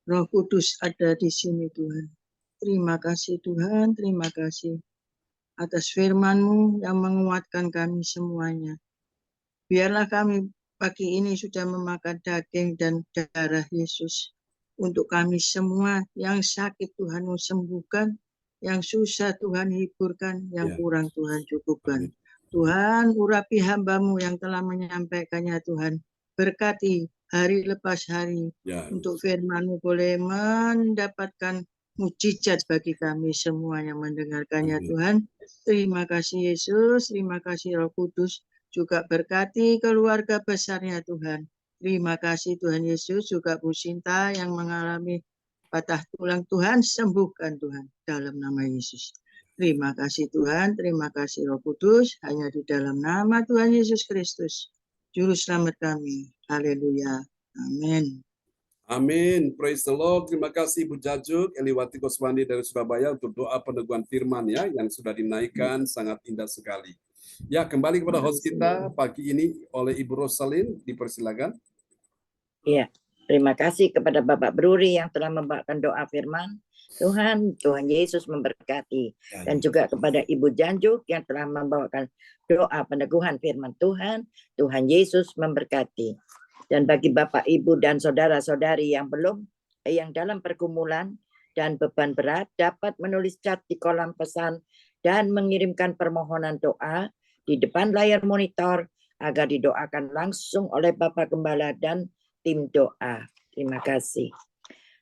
Speaker 6: Roh Kudus ada di sini Tuhan. Terima kasih Tuhan, terima kasih atas firman-Mu yang menguatkan kami semuanya. Biarlah kami pagi ini sudah memakan daging dan darah Yesus. Untuk kami semua yang sakit Tuhan-Mu sembuhkan, yang susah Tuhan hiburkan, yang kurang Tuhan cukupkan. Tuhan, urapi hamba-Mu yang telah menyampaikannya Tuhan. Berkati hari lepas hari, untuk firman-Mu boleh mendapatkan mujizat bagi kami semua yang mendengarkannya Tuhan. Terima kasih Yesus, terima kasih Roh Kudus, juga berkati keluarga besarnya Tuhan. Terima kasih Tuhan Yesus, juga Bu Sinta yang mengalami patah tulang, Tuhan sembuhkan Tuhan dalam nama Yesus. Terima kasih Tuhan, terima kasih Roh Kudus, hanya di dalam nama Tuhan Yesus Kristus, Juru Selamat kami. Haleluya. Amin.
Speaker 3: Amin. Praise the Lord. Terima kasih Ibu Jajuk Eliwati Koswandi dari Surabaya untuk doa peneguhan firman, ya, yang sudah dinaikkan, sangat indah sekali. Ya, kembali kepada host kita pagi ini oleh Ibu Rosalin, dipersilakan.
Speaker 4: Ya, terima kasih kepada Bapak Bruri yang telah membawakan doa firman. Tuhan Yesus memberkati. Dan juga kepada Ibu Janjuk yang telah membawakan doa peneguhan firman Tuhan. Tuhan Yesus memberkati. Dan bagi Bapak, Ibu, dan saudara-saudari yang dalam pergumulan dan beban berat, dapat menulis chat di kolom pesan dan mengirimkan permohonan doa di depan layar monitor agar didoakan langsung oleh Bapak Gembala dan tim doa. Terima kasih.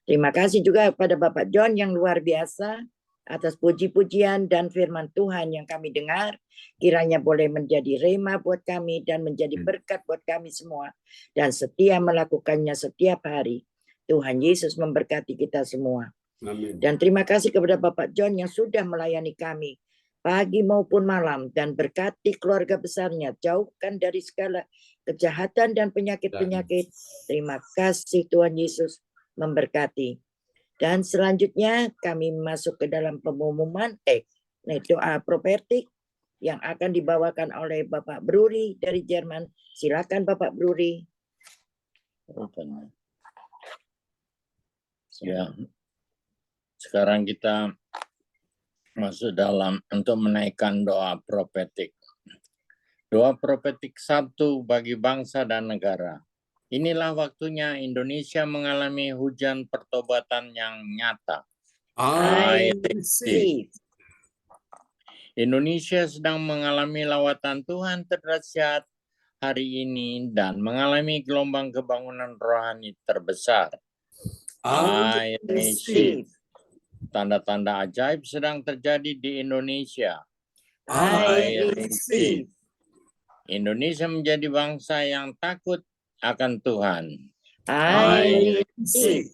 Speaker 4: Terima kasih juga kepada Bapak John yang luar biasa atas puji-pujian dan firman Tuhan yang kami dengar. Kiranya boleh menjadi rema buat kami dan menjadi berkat buat kami semua. Dan setia melakukannya setiap hari. Tuhan Yesus memberkati kita semua.
Speaker 3: Amin.
Speaker 4: Dan terima kasih kepada Bapak John yang sudah melayani kami pagi maupun malam, dan berkati keluarga besarnya, jauhkan dari segala kejahatan dan penyakit-penyakit. Terima kasih, Tuhan Yesus memberkati. Dan selanjutnya kami masuk ke dalam pengumuman doa profetik yang akan dibawakan oleh Bapak Bruri dari Jerman. Silakan Bapak Bruri.
Speaker 5: Ya. Sekarang kita masuk dalam untuk menaikkan doa profetik. Doa profetik 1 bagi bangsa dan negara. Inilah waktunya Indonesia mengalami hujan pertobatan yang nyata.
Speaker 3: I receive.
Speaker 5: Indonesia sedang mengalami lawatan Tuhan terdahsyat hari ini dan mengalami gelombang kebangunan rohani terbesar. I receive. Tanda-tanda ajaib sedang terjadi di Indonesia.
Speaker 3: I receive.
Speaker 5: Indonesia menjadi bangsa yang takut akan Tuhan.
Speaker 4: I
Speaker 3: receive.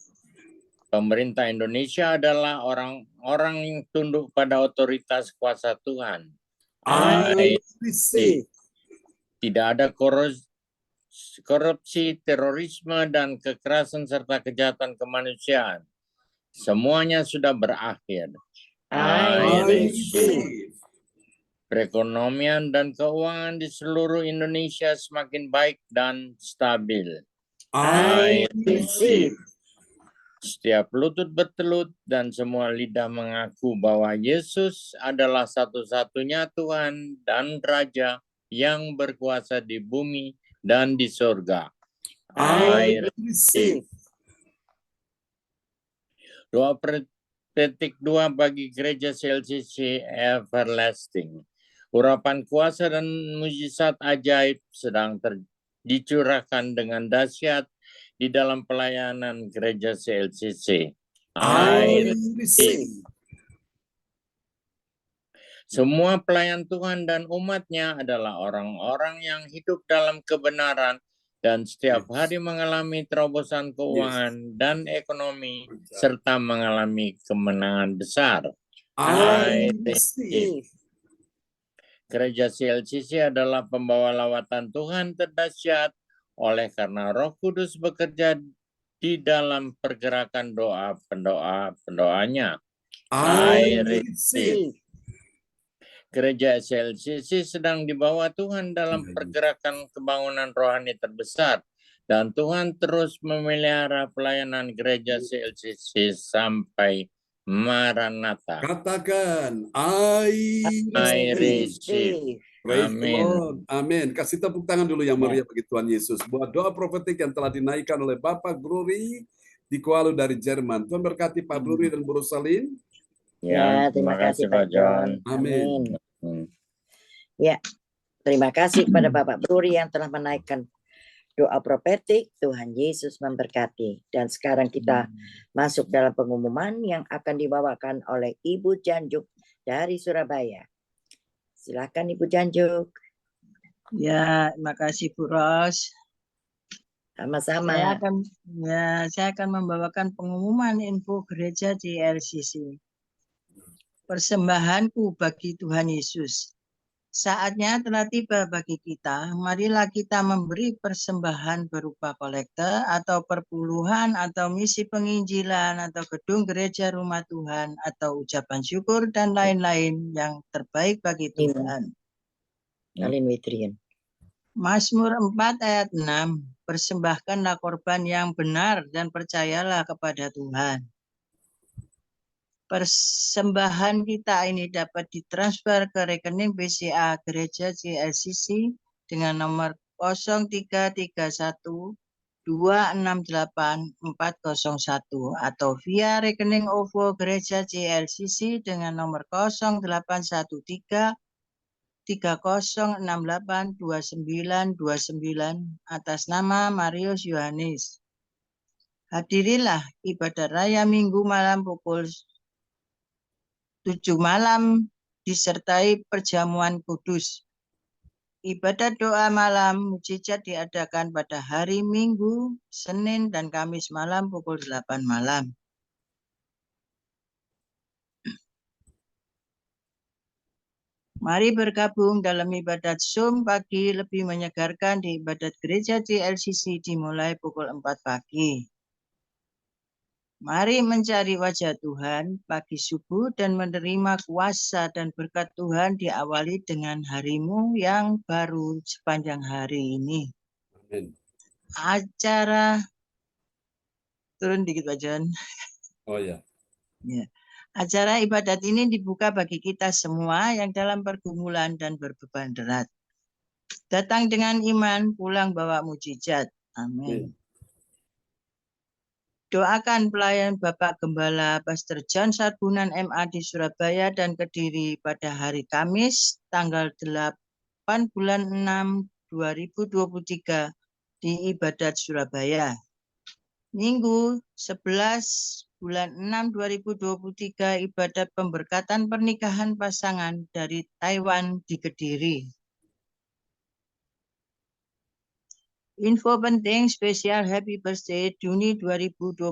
Speaker 5: Pemerintah Indonesia adalah orang-orang yang tunduk pada otoritas kuasa Tuhan.
Speaker 3: I receive.
Speaker 5: Tidak ada korupsi, terorisme, dan kekerasan serta kejahatan kemanusiaan. Semuanya sudah berakhir.
Speaker 4: I
Speaker 3: receive.
Speaker 5: Perekonomian dan keuangan di seluruh Indonesia semakin baik dan stabil.
Speaker 3: I receive.
Speaker 5: Setiap lutut bertelut dan semua lidah mengaku bahwa Yesus adalah satu-satunya Tuhan dan Raja yang berkuasa di bumi dan di surga.
Speaker 3: I receive.
Speaker 5: Doa profetik 2 bagi gereja CLCC Everlasting. Urapan kuasa dan mujizat ajaib sedang dicurahkan dengan dahsyat di dalam pelayanan gereja CLCC.
Speaker 3: I receive.
Speaker 5: Semua pelayan Tuhan dan umatnya adalah orang-orang yang hidup dalam kebenaran dan setiap hari mengalami terobosan keuangan dan ekonomi serta mengalami kemenangan besar.
Speaker 3: I receive.
Speaker 5: Gereja CLCC adalah pembawa lawatan Tuhan terdahsyat oleh karena Roh Kudus bekerja di dalam pergerakan pendoanya.
Speaker 3: I receive.
Speaker 5: Gereja CLCC sedang dibawa Tuhan dalam pergerakan kebangunan rohani terbesar. Dan Tuhan terus memelihara pelayanan gereja CLCC sampai Maranatha.
Speaker 3: Katakan,
Speaker 5: I receive.
Speaker 3: Praise the
Speaker 5: Amin.
Speaker 3: Lord. Amin. Kasih tepuk tangan dulu yang meriah bagi Tuhan Yesus. Buat doa profetik yang telah dinaikkan oleh Bapak Bruri di Kuala dari Jerman. Tuhan berkati Pak Bruri dan Bu Rosalin.
Speaker 5: Ya, terima kasih Pak John.
Speaker 3: Amin.
Speaker 4: Ya, terima kasih kepada Bapak Bruri yang telah menaikkan doa profetik. Tuhan Yesus memberkati. Dan sekarang kita masuk dalam pengumuman yang akan dibawakan oleh Ibu Janjuk dari Surabaya. Silakan Ibu Janjuk.
Speaker 6: Ya, terima kasih Bu Ros.
Speaker 4: Sama-sama.
Speaker 6: Saya akan membawakan pengumuman info gereja di LCC. Persembahanku bagi Tuhan Yesus. Saatnya telah tiba bagi kita. Marilah kita memberi persembahan berupa kolekte atau perpuluhan atau misi penginjilan atau gedung gereja rumah Tuhan atau ucapan syukur dan lain-lain yang terbaik bagi Tuhan.
Speaker 4: Alin Witrian.
Speaker 6: Mazmur 4 ayat 6. Persembahkanlah korban yang benar dan percayalah kepada Tuhan. Persembahan kita ini dapat ditransfer ke rekening BCA Gereja GLCC dengan nomor 0331 268 401 atau via rekening OVO Gereja GLCC dengan nomor 0813 3068 2929 atas nama Marius Yohanes. Hadirilah ibadat raya Minggu malam pukul 7 malam disertai perjamuan kudus. Ibadat doa malam mujizat diadakan pada hari Minggu, Senin, dan Kamis malam pukul 8 malam. Mari bergabung dalam ibadat Zoom pagi lebih menyegarkan di ibadat gereja GLCC dimulai pukul 4 pagi. Mari mencari wajah Tuhan pagi subuh dan menerima kuasa dan berkat Tuhan diawali dengan harimu yang baru sepanjang hari ini.
Speaker 3: Amin.
Speaker 6: Acara turun dikit Pak John.
Speaker 3: Oh ya.
Speaker 6: Ya. Acara ibadat ini dibuka bagi kita semua yang dalam pergumulan dan berbeban berat. Datang dengan iman, pulang bawa mujizat. Amin. Doakan pelayan Bapak Gembala Pastor John Sarbunan MA di Surabaya dan Kediri pada hari Kamis tanggal 8 bulan 6 2023 di ibadat Surabaya. Minggu 11 bulan 6 2023 ibadat pemberkatan pernikahan pasangan dari Taiwan di Kediri. Info penting spesial Happy Birthday Juni 2023.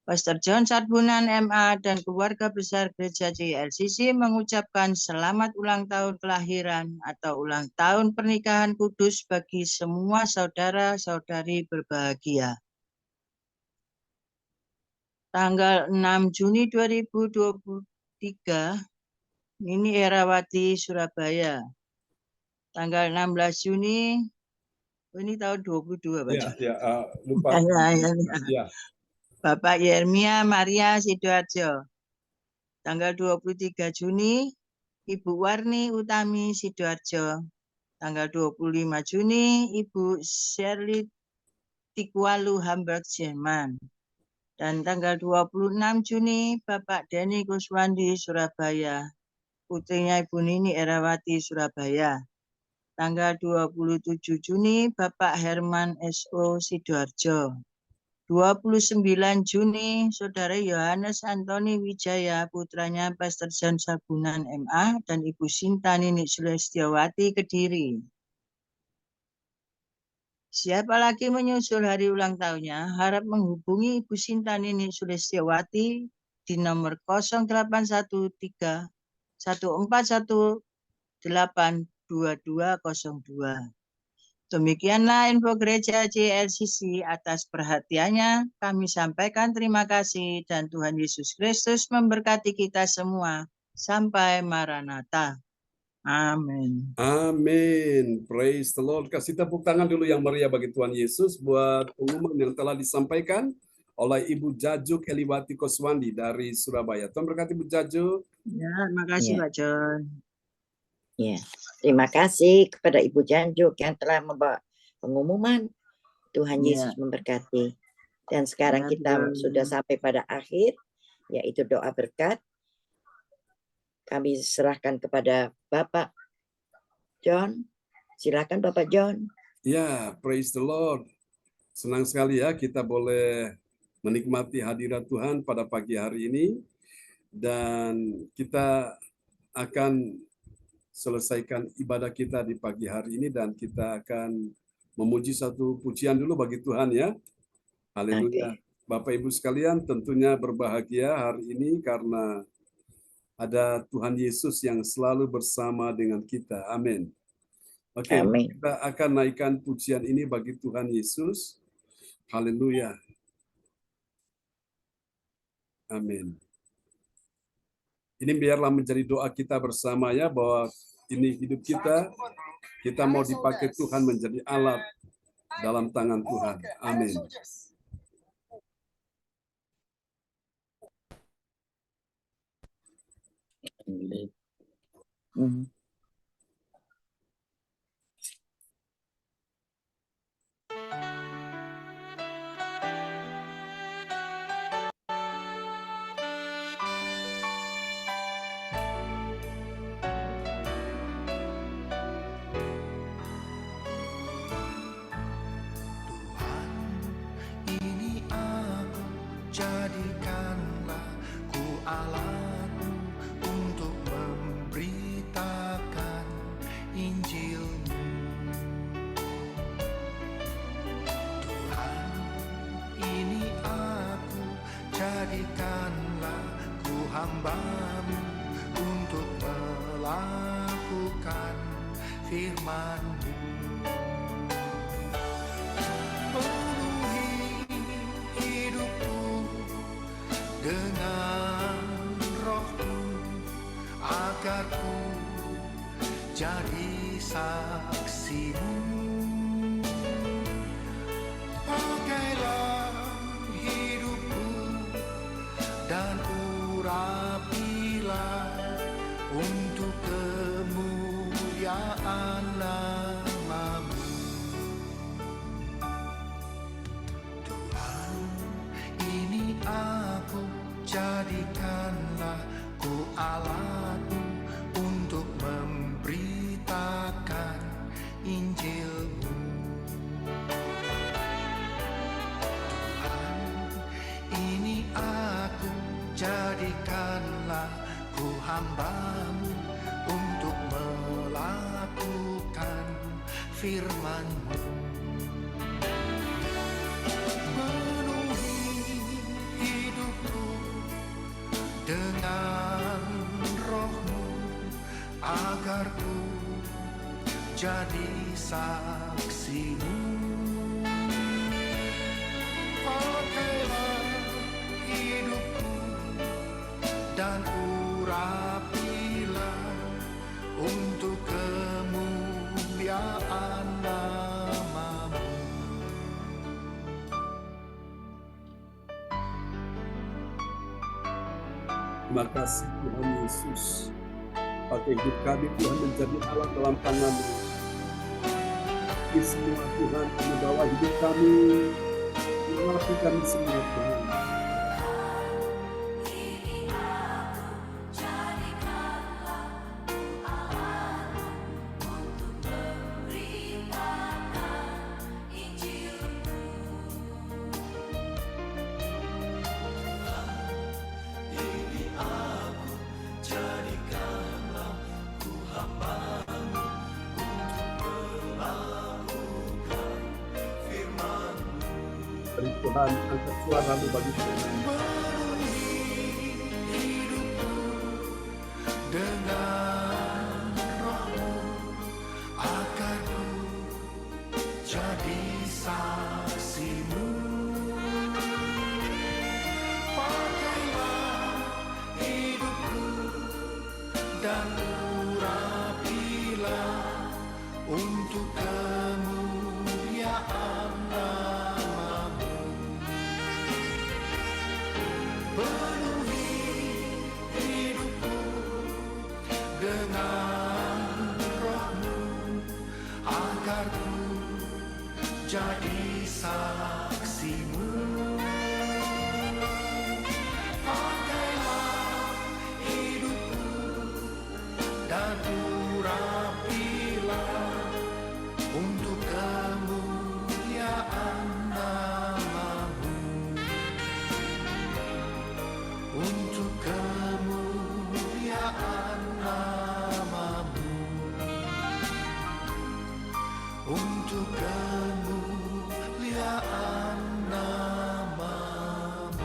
Speaker 6: Pastor John Sarbunan MA dan keluarga besar Gereja GLCC mengucapkan selamat ulang tahun kelahiran atau ulang tahun pernikahan kudus bagi semua saudara-saudari berbahagia. Tanggal 6 Juni 2023, Nini Erawati, Surabaya. Tanggal 16 Juni, ini tahun 22, Pak.
Speaker 3: Lupa. Ya.
Speaker 6: Bapak Yermia Maria Sidoarjo. Tanggal 23 Juni, Ibu Warni Utami Sidoarjo. Tanggal 25 Juni, Ibu Shirley Tikwalu Hamburg, Jerman. Dan tanggal 26 Juni, Bapak Denny Kuswandi, Surabaya. Putrinya Ibu Nini Erawati, Surabaya. Tanggal 27 Juni, Bapak Herman S.O. Sidoarjo. 29 Juni, Saudara Yohanes Antoni Wijaya, putranya Pastor John Sarbunan MA, dan Ibu Sinta Nini Sulestiawati, Kediri. Siapa lagi menyusul hari ulang tahunnya, harap menghubungi Ibu Sinta Nini Sulestiawati di nomor 0813 141 82202. Demikianlah info gereja GLCC. Atas perhatiannya kami sampaikan terima kasih dan Tuhan Yesus Kristus memberkati kita semua. Sampai Maranatha. Amin.
Speaker 3: Amin. Praise the Lord. Kasih tepuk tangan dulu yang meriah bagi Tuhan Yesus buat pengumuman yang telah disampaikan oleh Ibu Jajuk Eliwati Koswandi dari Surabaya. Tuhan berkati Ibu Jajuk.
Speaker 6: Ya, terima kasih Pak John.
Speaker 4: Ya, terima kasih kepada Ibu Janjuk yang telah membawa pengumuman. Tuhan Yesus memberkati. Dan sekarang kita sudah sampai pada akhir, yaitu doa berkat. Kami serahkan kepada Bapak John. Silakan Bapak John.
Speaker 3: Ya, praise the Lord. Senang sekali ya kita boleh menikmati hadirat Tuhan pada pagi hari ini. Dan kita akan selesaikan ibadah kita di pagi hari ini dan kita akan memuji satu pujian dulu bagi Tuhan ya. Haleluya. Bapak Ibu sekalian tentunya berbahagia hari ini karena ada Tuhan Yesus yang selalu bersama dengan kita. Amin. Oke, kita akan naikkan pujian ini bagi Tuhan Yesus. Haleluya. Amin. Ini biarlah menjadi doa kita bersama ya, bahwa ini hidup kita. Kita mau dipakai Tuhan menjadi alat dalam tangan Tuhan. Amin.
Speaker 7: Ini aku, jadikanlah ku alatmu untuk memberitakan Injil-Mu. Tuhan, ini aku, jadikanlah ku hamba-Mu untuk melakukan firman-Mu. Dengan roh-Mu agar ku jadi saksi-Mu. Pakailah hidupku dan urapilah untuk kemuliaan nama-Mu. Tuhan, ini aku, jadikanlah ku alatmu untuk memberitakan Injil-Mu. Tuhan, ini aku, jadikanlah ku hamba-Mu untuk melakukan firman-Mu. Dengan roh-Mu agar ku jadi saksi-Mu. Pakailah hidupku dan urapilah untuk kemuliaan nama-Mu.
Speaker 3: Terima kasih Tuhan Yesus. Pakai hidup kami Tuhan menjadi alat dalam tangan-Mu. Di semua Tuhan, kami bawa hidup kami, melatih kami semua Tuhan. Tuhan, angkat suara-Mu bagi Tuhan.
Speaker 7: Dengan roh-Mu agar ku jadi saksi-Mu. Pakailah hidupku dan urapilah untuk kemuliaan nama-Mu. Penuhi hidupku dengan roh-Mu agar ku jadi saksi-Mu. Pakailah hidupku dan urapilah untuk kemuliaan nama-Mu. Untuk kemuliaan nama-Mu. Untuk kemuliaan nama-Mu.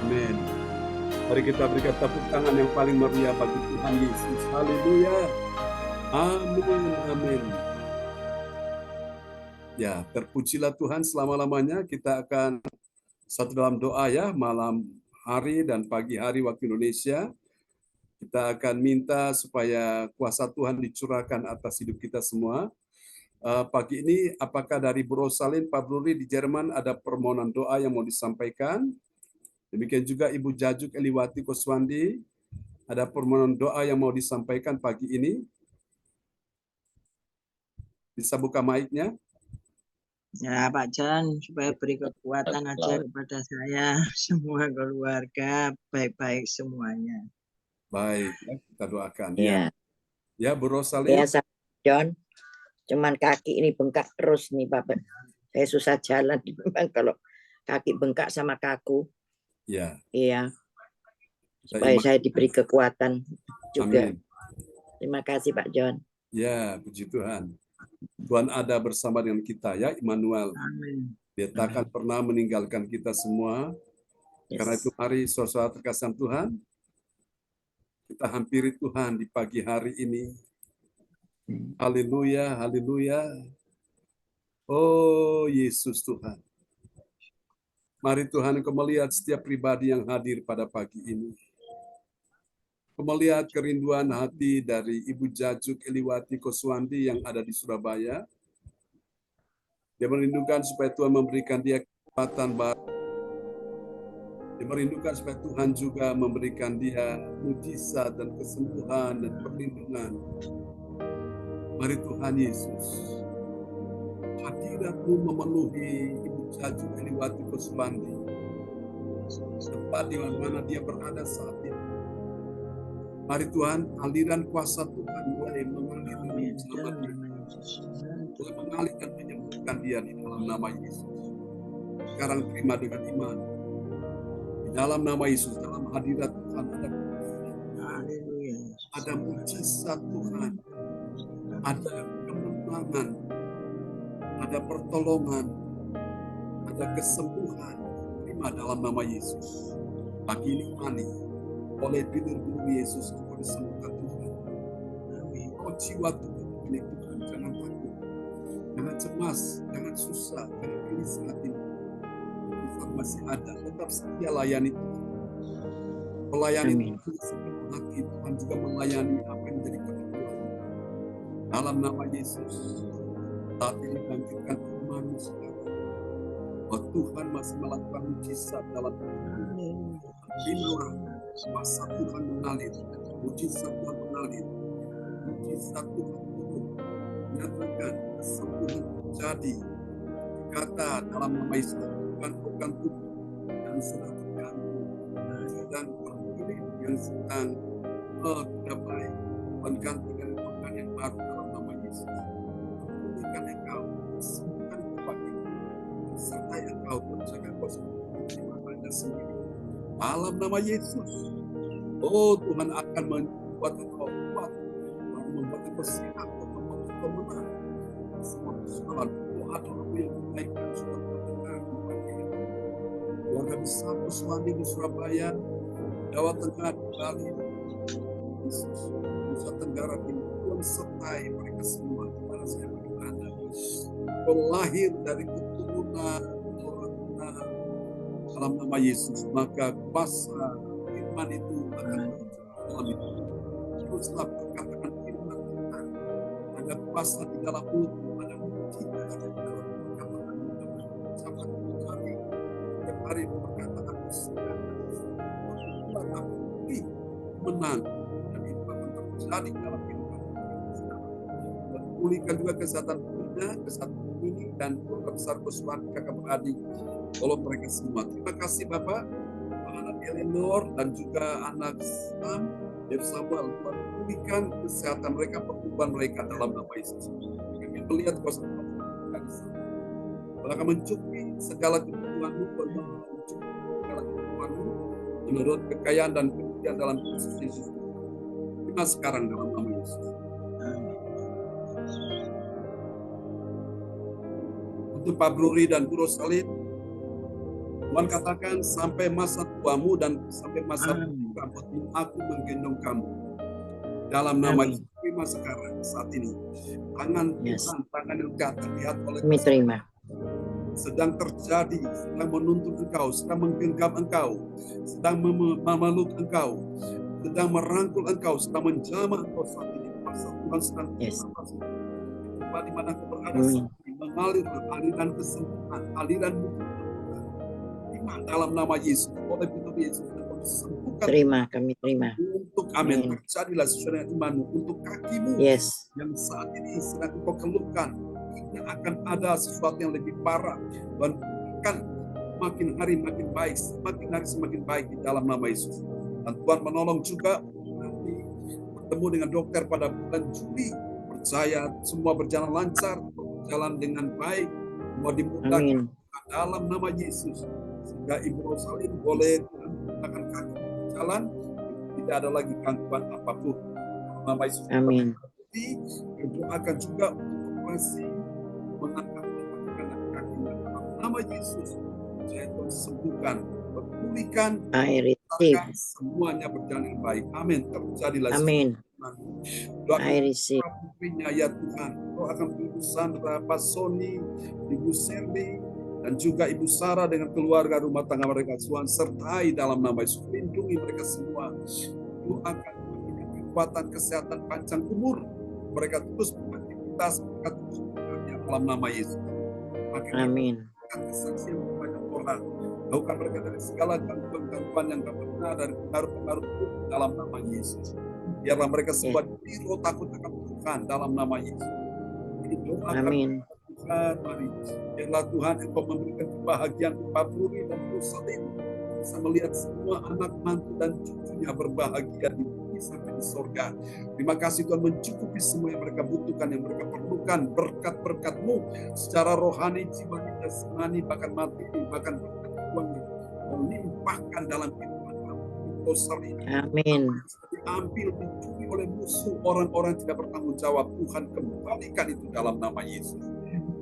Speaker 3: Amin. Mari kita berikan tepuk tangan yang paling meriah bagi Tuhan Yesus. Haleluya. Amin. Amin. Ya, terpujilah Tuhan selama-lamanya. Kita akan satu dalam doa ya, malam hari dan pagi hari waktu Indonesia. Kita akan minta supaya kuasa Tuhan dicurahkan atas hidup kita semua. Pagi ini, apakah dari Bu Rosalin, Pak Bruri di Jerman ada permohonan doa yang mau disampaikan? Demikian juga Ibu Jajuk Eliwati Koswandi, ada permohonan doa yang mau disampaikan pagi ini? Bisa buka mic-nya?
Speaker 6: Ya Pak John, supaya beri kekuatan aja kepada saya, semua keluarga, baik-baik semuanya.
Speaker 3: Baik, kita doakan.
Speaker 4: Ya,
Speaker 3: Ya, Bu Rosalin.
Speaker 4: ya John. Cuman kaki ini bengkak terus nih Bapak. Saya susah jalan memang kalau kaki bengkak sama kaku.
Speaker 3: Ya.
Speaker 4: Iya. Supaya saya diberi kekuatan juga.
Speaker 3: Amin.
Speaker 4: Terima kasih Pak John.
Speaker 3: Ya, puji Tuhan. Tuhan ada bersama dengan kita ya, Immanuel.
Speaker 6: Amin.
Speaker 3: Dia takkan pernah meninggalkan kita semua. Karena itu mari saudara terkasih Tuhan, kita hampiri Tuhan di pagi hari ini. Haleluya, haleluya. Oh Yesus Tuhan. Mari Tuhan Engkau melihat setiap pribadi yang hadir pada pagi ini. Engkau melihat kerinduan hati dari Ibu Jajuk Eliwati Koswandi yang ada di Surabaya. Dia merindukan supaya Tuhan memberikan dia kekuatan baru. Dia merindukan supaya Tuhan juga memberikan dia mujizat dan kesembuhan dan perlindungan. Mari Tuhan Yesus, hadirat-Mu memenuhi Ibu Jajuk Eliwati Koswandi, tempat di mana dia berada saat ini. Mari Tuhan, aliran kuasa Tuhan mulai mengalir bersama dia. Mulai mengalir dan menyembuhkan dia di dalam nama Yesus. Sekarang terima dengan iman. Di dalam nama Yesus, dalam hadirat Tuhan ada mujizat Tuhan, ada kemenangan, ada pertolongan, ada kesembuhan. Terima dalam nama Yesus. Pagi ini mani, oleh bibir-bibir Yesus engkau disembuhkan Tuhan. Oh jiwa Tuhan milik Tuhan, jangan takut, jangan cemas, jangan susah, jangan gelisah hati. Tuhan masih ada, tetap setia layani Tuhan. Melayani Tuhan sepenuh hati, Tuhan juga melayani apa yang menjadi kebutuhan. Dalam nama Yesus, saat ini bangkitkan iman sekarang. Bahwa Tuhan masih melakukan mujizat dalam inilah masa Tuhan mengalir, mujizat Tuhan mengalir, mujizat Tuhan turun, nyatakan kesembuhan terjadi. Kata dalam nama Yesus, bukan tubuh yang sedang terganggu, sedang terpilih, yang sedang tidak baik, mengganti dengan Tuhan yang baru dalam nama Yesus. Pulihkan engkau, sembuhkan kembali, sertai engkau berjaga kosong di mana sendiri. Dalam nama Yesus, oh Tuhan akan membuat engkau kuat, membuat engkau sehat, membuat engkau menang. Semua persoalan doa-doa yang kebaikan sudah terdengar di pagi ini. Keluarga besar Koswandi di Surabaya, Jawa Tengah, Bali, Yesus, Nusa Tenggara Timur, Tuhan sertai mereka semua di mana saya berada. Lahir dari keturunan orang benar dalam nama Yesus, maka kuasa firman itu akan dalam itu. Teruslah berkatakan firman Tuhan. Ada kuasa di dalam mulut, ada mujizat di dalam perkataan sama hari. Setiap hari perkataan menang dan itu akan terjadi dalam kehidupan kita. Dan pulihkan juga kesehatan dunia, kesehatan ini dan keluarga besar Koswandi kakak beradik. Tolong mereka semua. Terima kasih Bapak, anak Eleanor dan juga anak Sam, Dev Samuel. Tuhan pulihkan kesehatan mereka, pertumbuhan mereka dalam nama Yesus. Kami melihat kuasa Tuhan. Tuhan akan mencukupi segala kebutuhanmu, mencukupi segala kebutuhanmu menurut kekayaan dan kemudian dalam Kristus Yesus. Terima sekarang dalam nama Yesus. Untuk Pak Bruri dan Bu Rosalin, Tuhan katakan sampai masa tuamu dan sampai masa rambutmu aku menggendong kamu. Dalam nama Yesus, terima sekarang saat ini. Tangan Tuhan, tangan yang gak terlihat oleh
Speaker 4: Kami terima.
Speaker 3: sedang terjadi, sedang menuntut engkau, sedang menggenggam engkau, sedang memeluk engkau. sedang merangkul engkau, sedang menjamah engkau saat ini. Kuasa Tuhan sedang
Speaker 4: Yes.
Speaker 3: tempat di mana engkau berada
Speaker 4: Amin.
Speaker 3: saat ini, mengalir aliran kesembuhan, aliran iman dalam nama Yesus. Oleh pintu Yesus, engkau disembuhkan
Speaker 4: Kami terima.
Speaker 3: untuk amin.
Speaker 4: Amin.
Speaker 3: Terjadilah sesuai dengan imanmu, untuk kakimu
Speaker 4: Yes.
Speaker 3: yang saat ini sedang engkau keluhkan, tidak akan ada sesuatu yang lebih parah dan akan makin hari makin baik, semakin hari semakin baik di dalam nama Yesus. Dan Tuhan menolong juga nanti bertemu dengan dokter pada bulan Juli, percaya semua berjalan lancar, berjalan dengan baik, semua dimudahkan
Speaker 4: Amin.
Speaker 3: dalam nama Yesus, sehingga Ibu Rosalin boleh menggunakan kaki berjalan, tidak ada lagi gangguan apapun. Dalam nama Yesus.
Speaker 4: Amin.
Speaker 3: Berdoakan juga untuk masih mengangkat kakinya dalam nama Yesus. Saya Tuhan sembuhkan, pulihkan,
Speaker 4: I receive.
Speaker 3: semuanya berjalan dengan baik. Amin. Terjadilah
Speaker 4: Amin.
Speaker 3: doakan
Speaker 4: I receive.
Speaker 3: putrinya ya Tuhan. Doakan Ibu Sandra, Pak Sony, Ibu Shirley, dan juga Ibu Sarah dengan keluarga rumah tangga mereka. Tuhan sertai dalam nama Yesus. Lindungi mereka semua. Doakan kekuatan kesehatan panjang umur. Mereka terus beraktivitas, mereka terus bekerja dalam nama Yesus.
Speaker 4: Amin.
Speaker 3: Kesaksian banyak orang. Jauhkan mereka dari segala gangguan-gangguan yang tak benar, dari pengaruh-pengaruh buruk dalam nama Yesus. Biarlah mereka semua ditiru takut akan Tuhan dalam nama Yesus. Ini doa
Speaker 4: Amin.
Speaker 3: Tuhan, mari. Biarlah Tuhan Engkau memberikan kebahagiaan Pak Puri dan Bu Salim, bisa melihat semua anak mantu dan cucunya berbahagia di bumi sampai di surga. Terima kasih Tuhan mencukupi semua yang mereka butuhkan, yang mereka perlukan. Berkat-berkat-Mu secara rohani, jiwa, jasmani, bahkan materi, bahkan berkat Tuhan melimpahkan dalam kehidupan kami.
Speaker 4: Amin.
Speaker 3: Diambil, dicuri oleh musuh orang-orang yang tidak bertanggung jawab. Tuhan kembalikan itu dalam nama Yesus.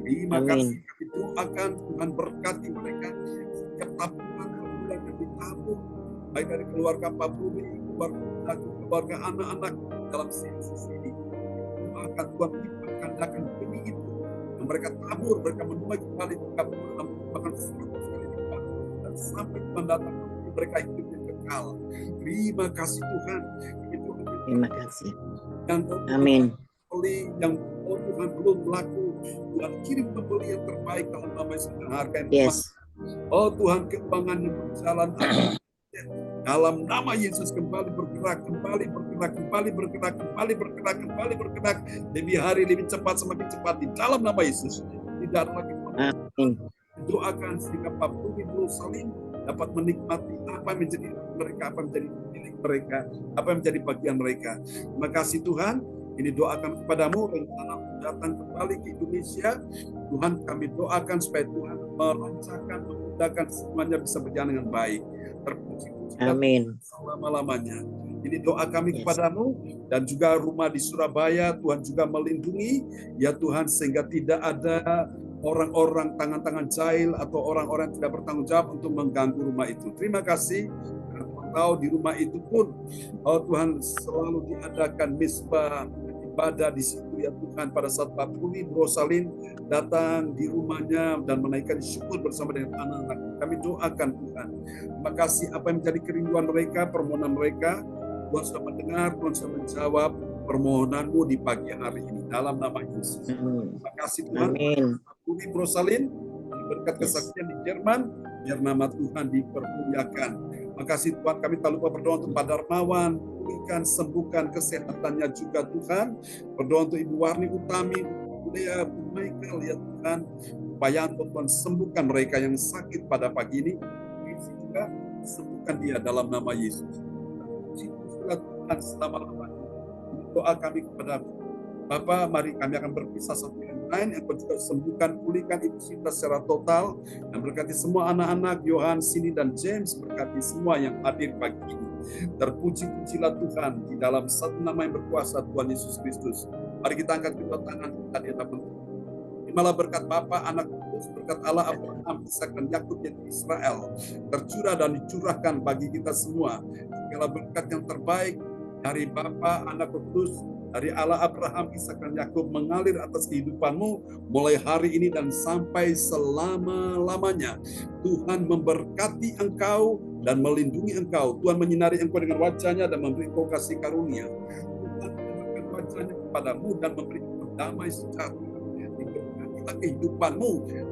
Speaker 3: Terima kasih, kami doakan Tuhan berkati mereka setiap tabungan yang ditabung, baik dari keluarga Pak Budi, keluarga anak-anak dalam sisi ini. Doakan Tuhan dipakandalkan benih itu yang mereka tabur, mereka menuai kembali, mereka bahkan 100 kali lipat, dan sampai Tuhan datang mereka hidup yang kekal. Terima kasih Tuhan.
Speaker 4: Terima kasih.
Speaker 3: Yang
Speaker 4: Amin.
Speaker 3: yang Tuhan belum laku, Tuhan kirim pembeli yang terbaik dalam nama Yesus dengan harga yang
Speaker 4: Yes.
Speaker 3: Oh Tuhan, keuangan yang berjalan dalam nama Yesus kembali bergerak, kembali bergerak lebih hari lebih cepat, semakin cepat di dalam nama Yesus. Tidak ada lagi.
Speaker 4: Amin.
Speaker 3: Doakan sehingga Pak Budi Bro Salim dapat menikmati apa yang menjadi mereka, apa yang menjadi milik mereka, apa yang menjadi bagian mereka. Terima kasih Tuhan. Ini doakan kepadamu, rencana datang kembali ke Indonesia. Tuhan, kami doakan supaya Tuhan melancarkan, memudahkan semuanya bisa berjalan dengan baik. Terpuji
Speaker 4: Amin.
Speaker 3: selama-lamanya. Ini doa kami kepadamu, dan juga rumah di Surabaya, Tuhan juga melindungi, ya Tuhan, sehingga tidak ada orang-orang tangan-tangan jahil atau orang-orang yang tidak bertanggung jawab untuk mengganggu rumah itu. Terima kasih. Karena Tuhan tahu di rumah itu pun, oh Tuhan, selalu diadakan misbah ibadah di situ ya Tuhan. Pada saat Pak Puli Brosalin datang di rumahnya dan menaikkan syukur bersama dengan anak-anak, kami doakan Tuhan. Terima kasih apa yang menjadi kerinduan mereka, permohonan mereka, Tuhan sudah mendengar, Tuhan sudah menjawab permohonanmu di pagi hari ini dalam nama Yesus. Terima kasih Tuhan.
Speaker 4: Amin.
Speaker 3: Pak Puli Brosalin, berkat kesaksian di Jerman, biar nama Tuhan dipermuliakan. Terima kasih Tuhan, kami tak lupa berdoa untuk Pak Darmawan, pulihkan, sembuhkan kesehatannya juga Tuhan. Berdoa untuk Ibu Warni Utami, Lea, Bu Michael ya Tuhan, supaya Tuhan sembuhkan mereka yang sakit pada pagi ini. Juga sembuhkan dia dalam nama Yesus. Tuhan selama-lamanya. Doa kami kepada Bapak, mari kami akan berpisah satu dengan lain, Engkau juga sembuhkan, pulihkan Ibu Sinta secara total, dan berkati semua anak-anak, Yohan, Sini, dan James, berkati semua yang hadir pagi ini. Terpuji-pujilah Tuhan di dalam satu nama yang berkuasa, Tuhan Yesus Kristus. Mari kita angkat kedua tangan kita di hadapan Tuhan. Terimalah berkat Bapa, Anak, Kudus, berkat Allah Abraham, Ishak, dan Yakub yang di Israel, tercurah dan dicurahkan bagi kita semua. Segala berkat yang terbaik dari Bapa, Anak, Kudus, dari Allah Abraham, Ishak dan Yakub mengalir atas kehidupanmu mulai hari ini dan sampai selama-lamanya. Tuhan memberkati engkau dan melindungi engkau. Tuhan menyinari engkau dengan wajahnya dan memberi engkau kasih karunia. Tuhan memberikan wajahnya kepadamu dan memberi engkau damai sejahtera. Diberkatilah kehidupanmu,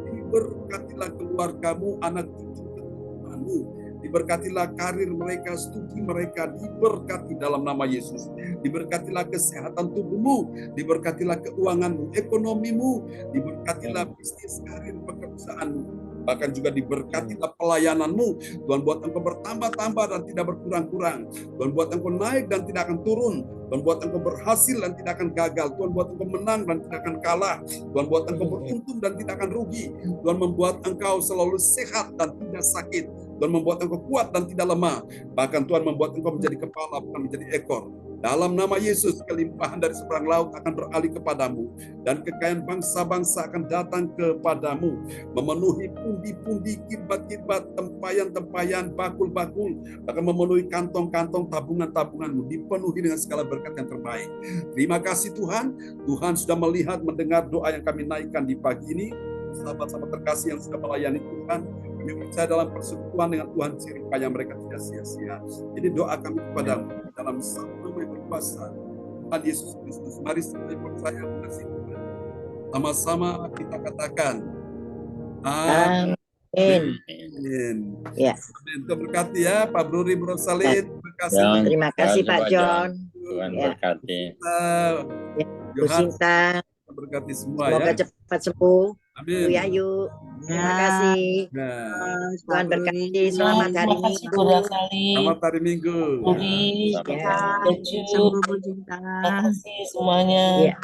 Speaker 3: diberkatilah keluargamu, anak cucu keturunanmu, diberkatilah karir mereka, studi mereka, diberkati dalam nama Yesus. Diberkatilah kesehatan tubuhmu, diberkatilah keuanganmu, ekonomimu, diberkatilah bisnis, karir, pekerjaanmu. Bahkan juga diberkatilah pelayananmu. Tuhan buat engkau bertambah-tambah dan tidak berkurang-kurang. Tuhan buat engkau naik dan tidak akan turun. Tuhan buat engkau berhasil dan tidak akan gagal. Tuhan buat engkau menang dan tidak akan kalah. Tuhan buat engkau beruntung dan tidak akan rugi. Tuhan membuat engkau selalu sehat dan tidak sakit. Tuhan membuat engkau kuat dan tidak lemah. Bahkan Tuhan membuat engkau menjadi kepala bukan menjadi ekor. Dalam nama Yesus, kelimpahan dari seberang laut akan beralih kepadamu. Dan kekayaan bangsa-bangsa akan datang kepadamu. Memenuhi pundi-pundi, kirbat-kirbat, tempayan-tempayan, bakul-bakul. Akan memenuhi kantong-kantong tabungan-tabunganmu. Dipenuhi dengan segala berkat yang terbaik. Terima kasih Tuhan. Tuhan sudah melihat, mendengar doa yang kami naikkan di pagi ini. Sahabat-sahabat terkasih yang sudah melayani Tuhan. Kami percaya dalam persekutuan dengan Tuhan, supaya mereka tidak sia-sia. Jadi doa kami kepadamu dalam satu nama yang berkuasa, Tuhan Yesus Kristus. Mari kita percaya mengasihi Tuhan. Sama-sama kita katakan,
Speaker 4: Amin.
Speaker 3: amin.
Speaker 4: Ya.
Speaker 3: Amin. Terberkati ya Pak Bruri Brosalin. Terima kasih.
Speaker 5: John.
Speaker 4: Terima kasih Pak John.
Speaker 5: Tuhan
Speaker 4: Ya.
Speaker 5: berkati.
Speaker 4: Bu
Speaker 3: Johan,
Speaker 4: Sinta,
Speaker 3: berkati semua
Speaker 4: semoga
Speaker 3: ya.
Speaker 4: cepat sembuh. Bu
Speaker 3: Amin.
Speaker 4: Yayu, terima kasih.
Speaker 3: Nah,
Speaker 4: Tuhan berkati. Selamat hari
Speaker 8: Terima kasih
Speaker 4: Minggu.
Speaker 8: Bunda Sali,
Speaker 3: selamat hari Minggu.
Speaker 8: Budi,
Speaker 4: Ya.
Speaker 8: Baju,
Speaker 6: Sembuh Bu Cinta.
Speaker 8: terima kasih semuanya.
Speaker 4: Ya.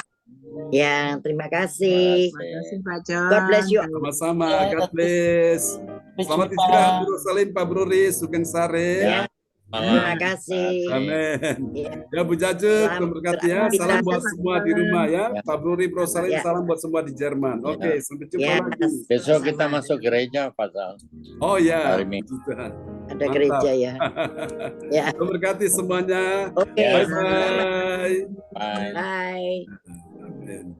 Speaker 4: Ya, terima kasih.
Speaker 6: Terima kasih Pak John.
Speaker 4: God bless you.
Speaker 3: Sama-sama.
Speaker 8: Ya,
Speaker 3: God bless.
Speaker 8: Sampai
Speaker 3: Selamat
Speaker 8: jumpa.
Speaker 3: istirahat Bu Rosalin, Pak Bruri, Sugeng Sare.
Speaker 4: Ya. Terima kasih.
Speaker 3: Amin.
Speaker 4: Ya.
Speaker 3: Ya Bu Jaju,
Speaker 4: Selamat
Speaker 3: Tuhan berkati ya.
Speaker 4: beraktivitas.
Speaker 3: Salam buat semua di rumah ya.
Speaker 5: Ya.
Speaker 3: Pak Bruri, Bro Salim,
Speaker 4: Ya.
Speaker 3: salam buat semua di Jerman. Oke, sampai jumpa
Speaker 4: Ya.
Speaker 3: lagi.
Speaker 5: Besok kita masuk gereja, Pak Sal.
Speaker 3: Oh ya.
Speaker 5: Hari Minggu.
Speaker 3: Tuhan.
Speaker 4: Ada
Speaker 3: Mantap.
Speaker 4: gereja ya. Ya.
Speaker 3: Tuhan berkati semuanya.
Speaker 4: Oke.
Speaker 5: Ya.
Speaker 3: Bye-bye.
Speaker 5: Bye.
Speaker 4: Bye.
Speaker 3: Amin.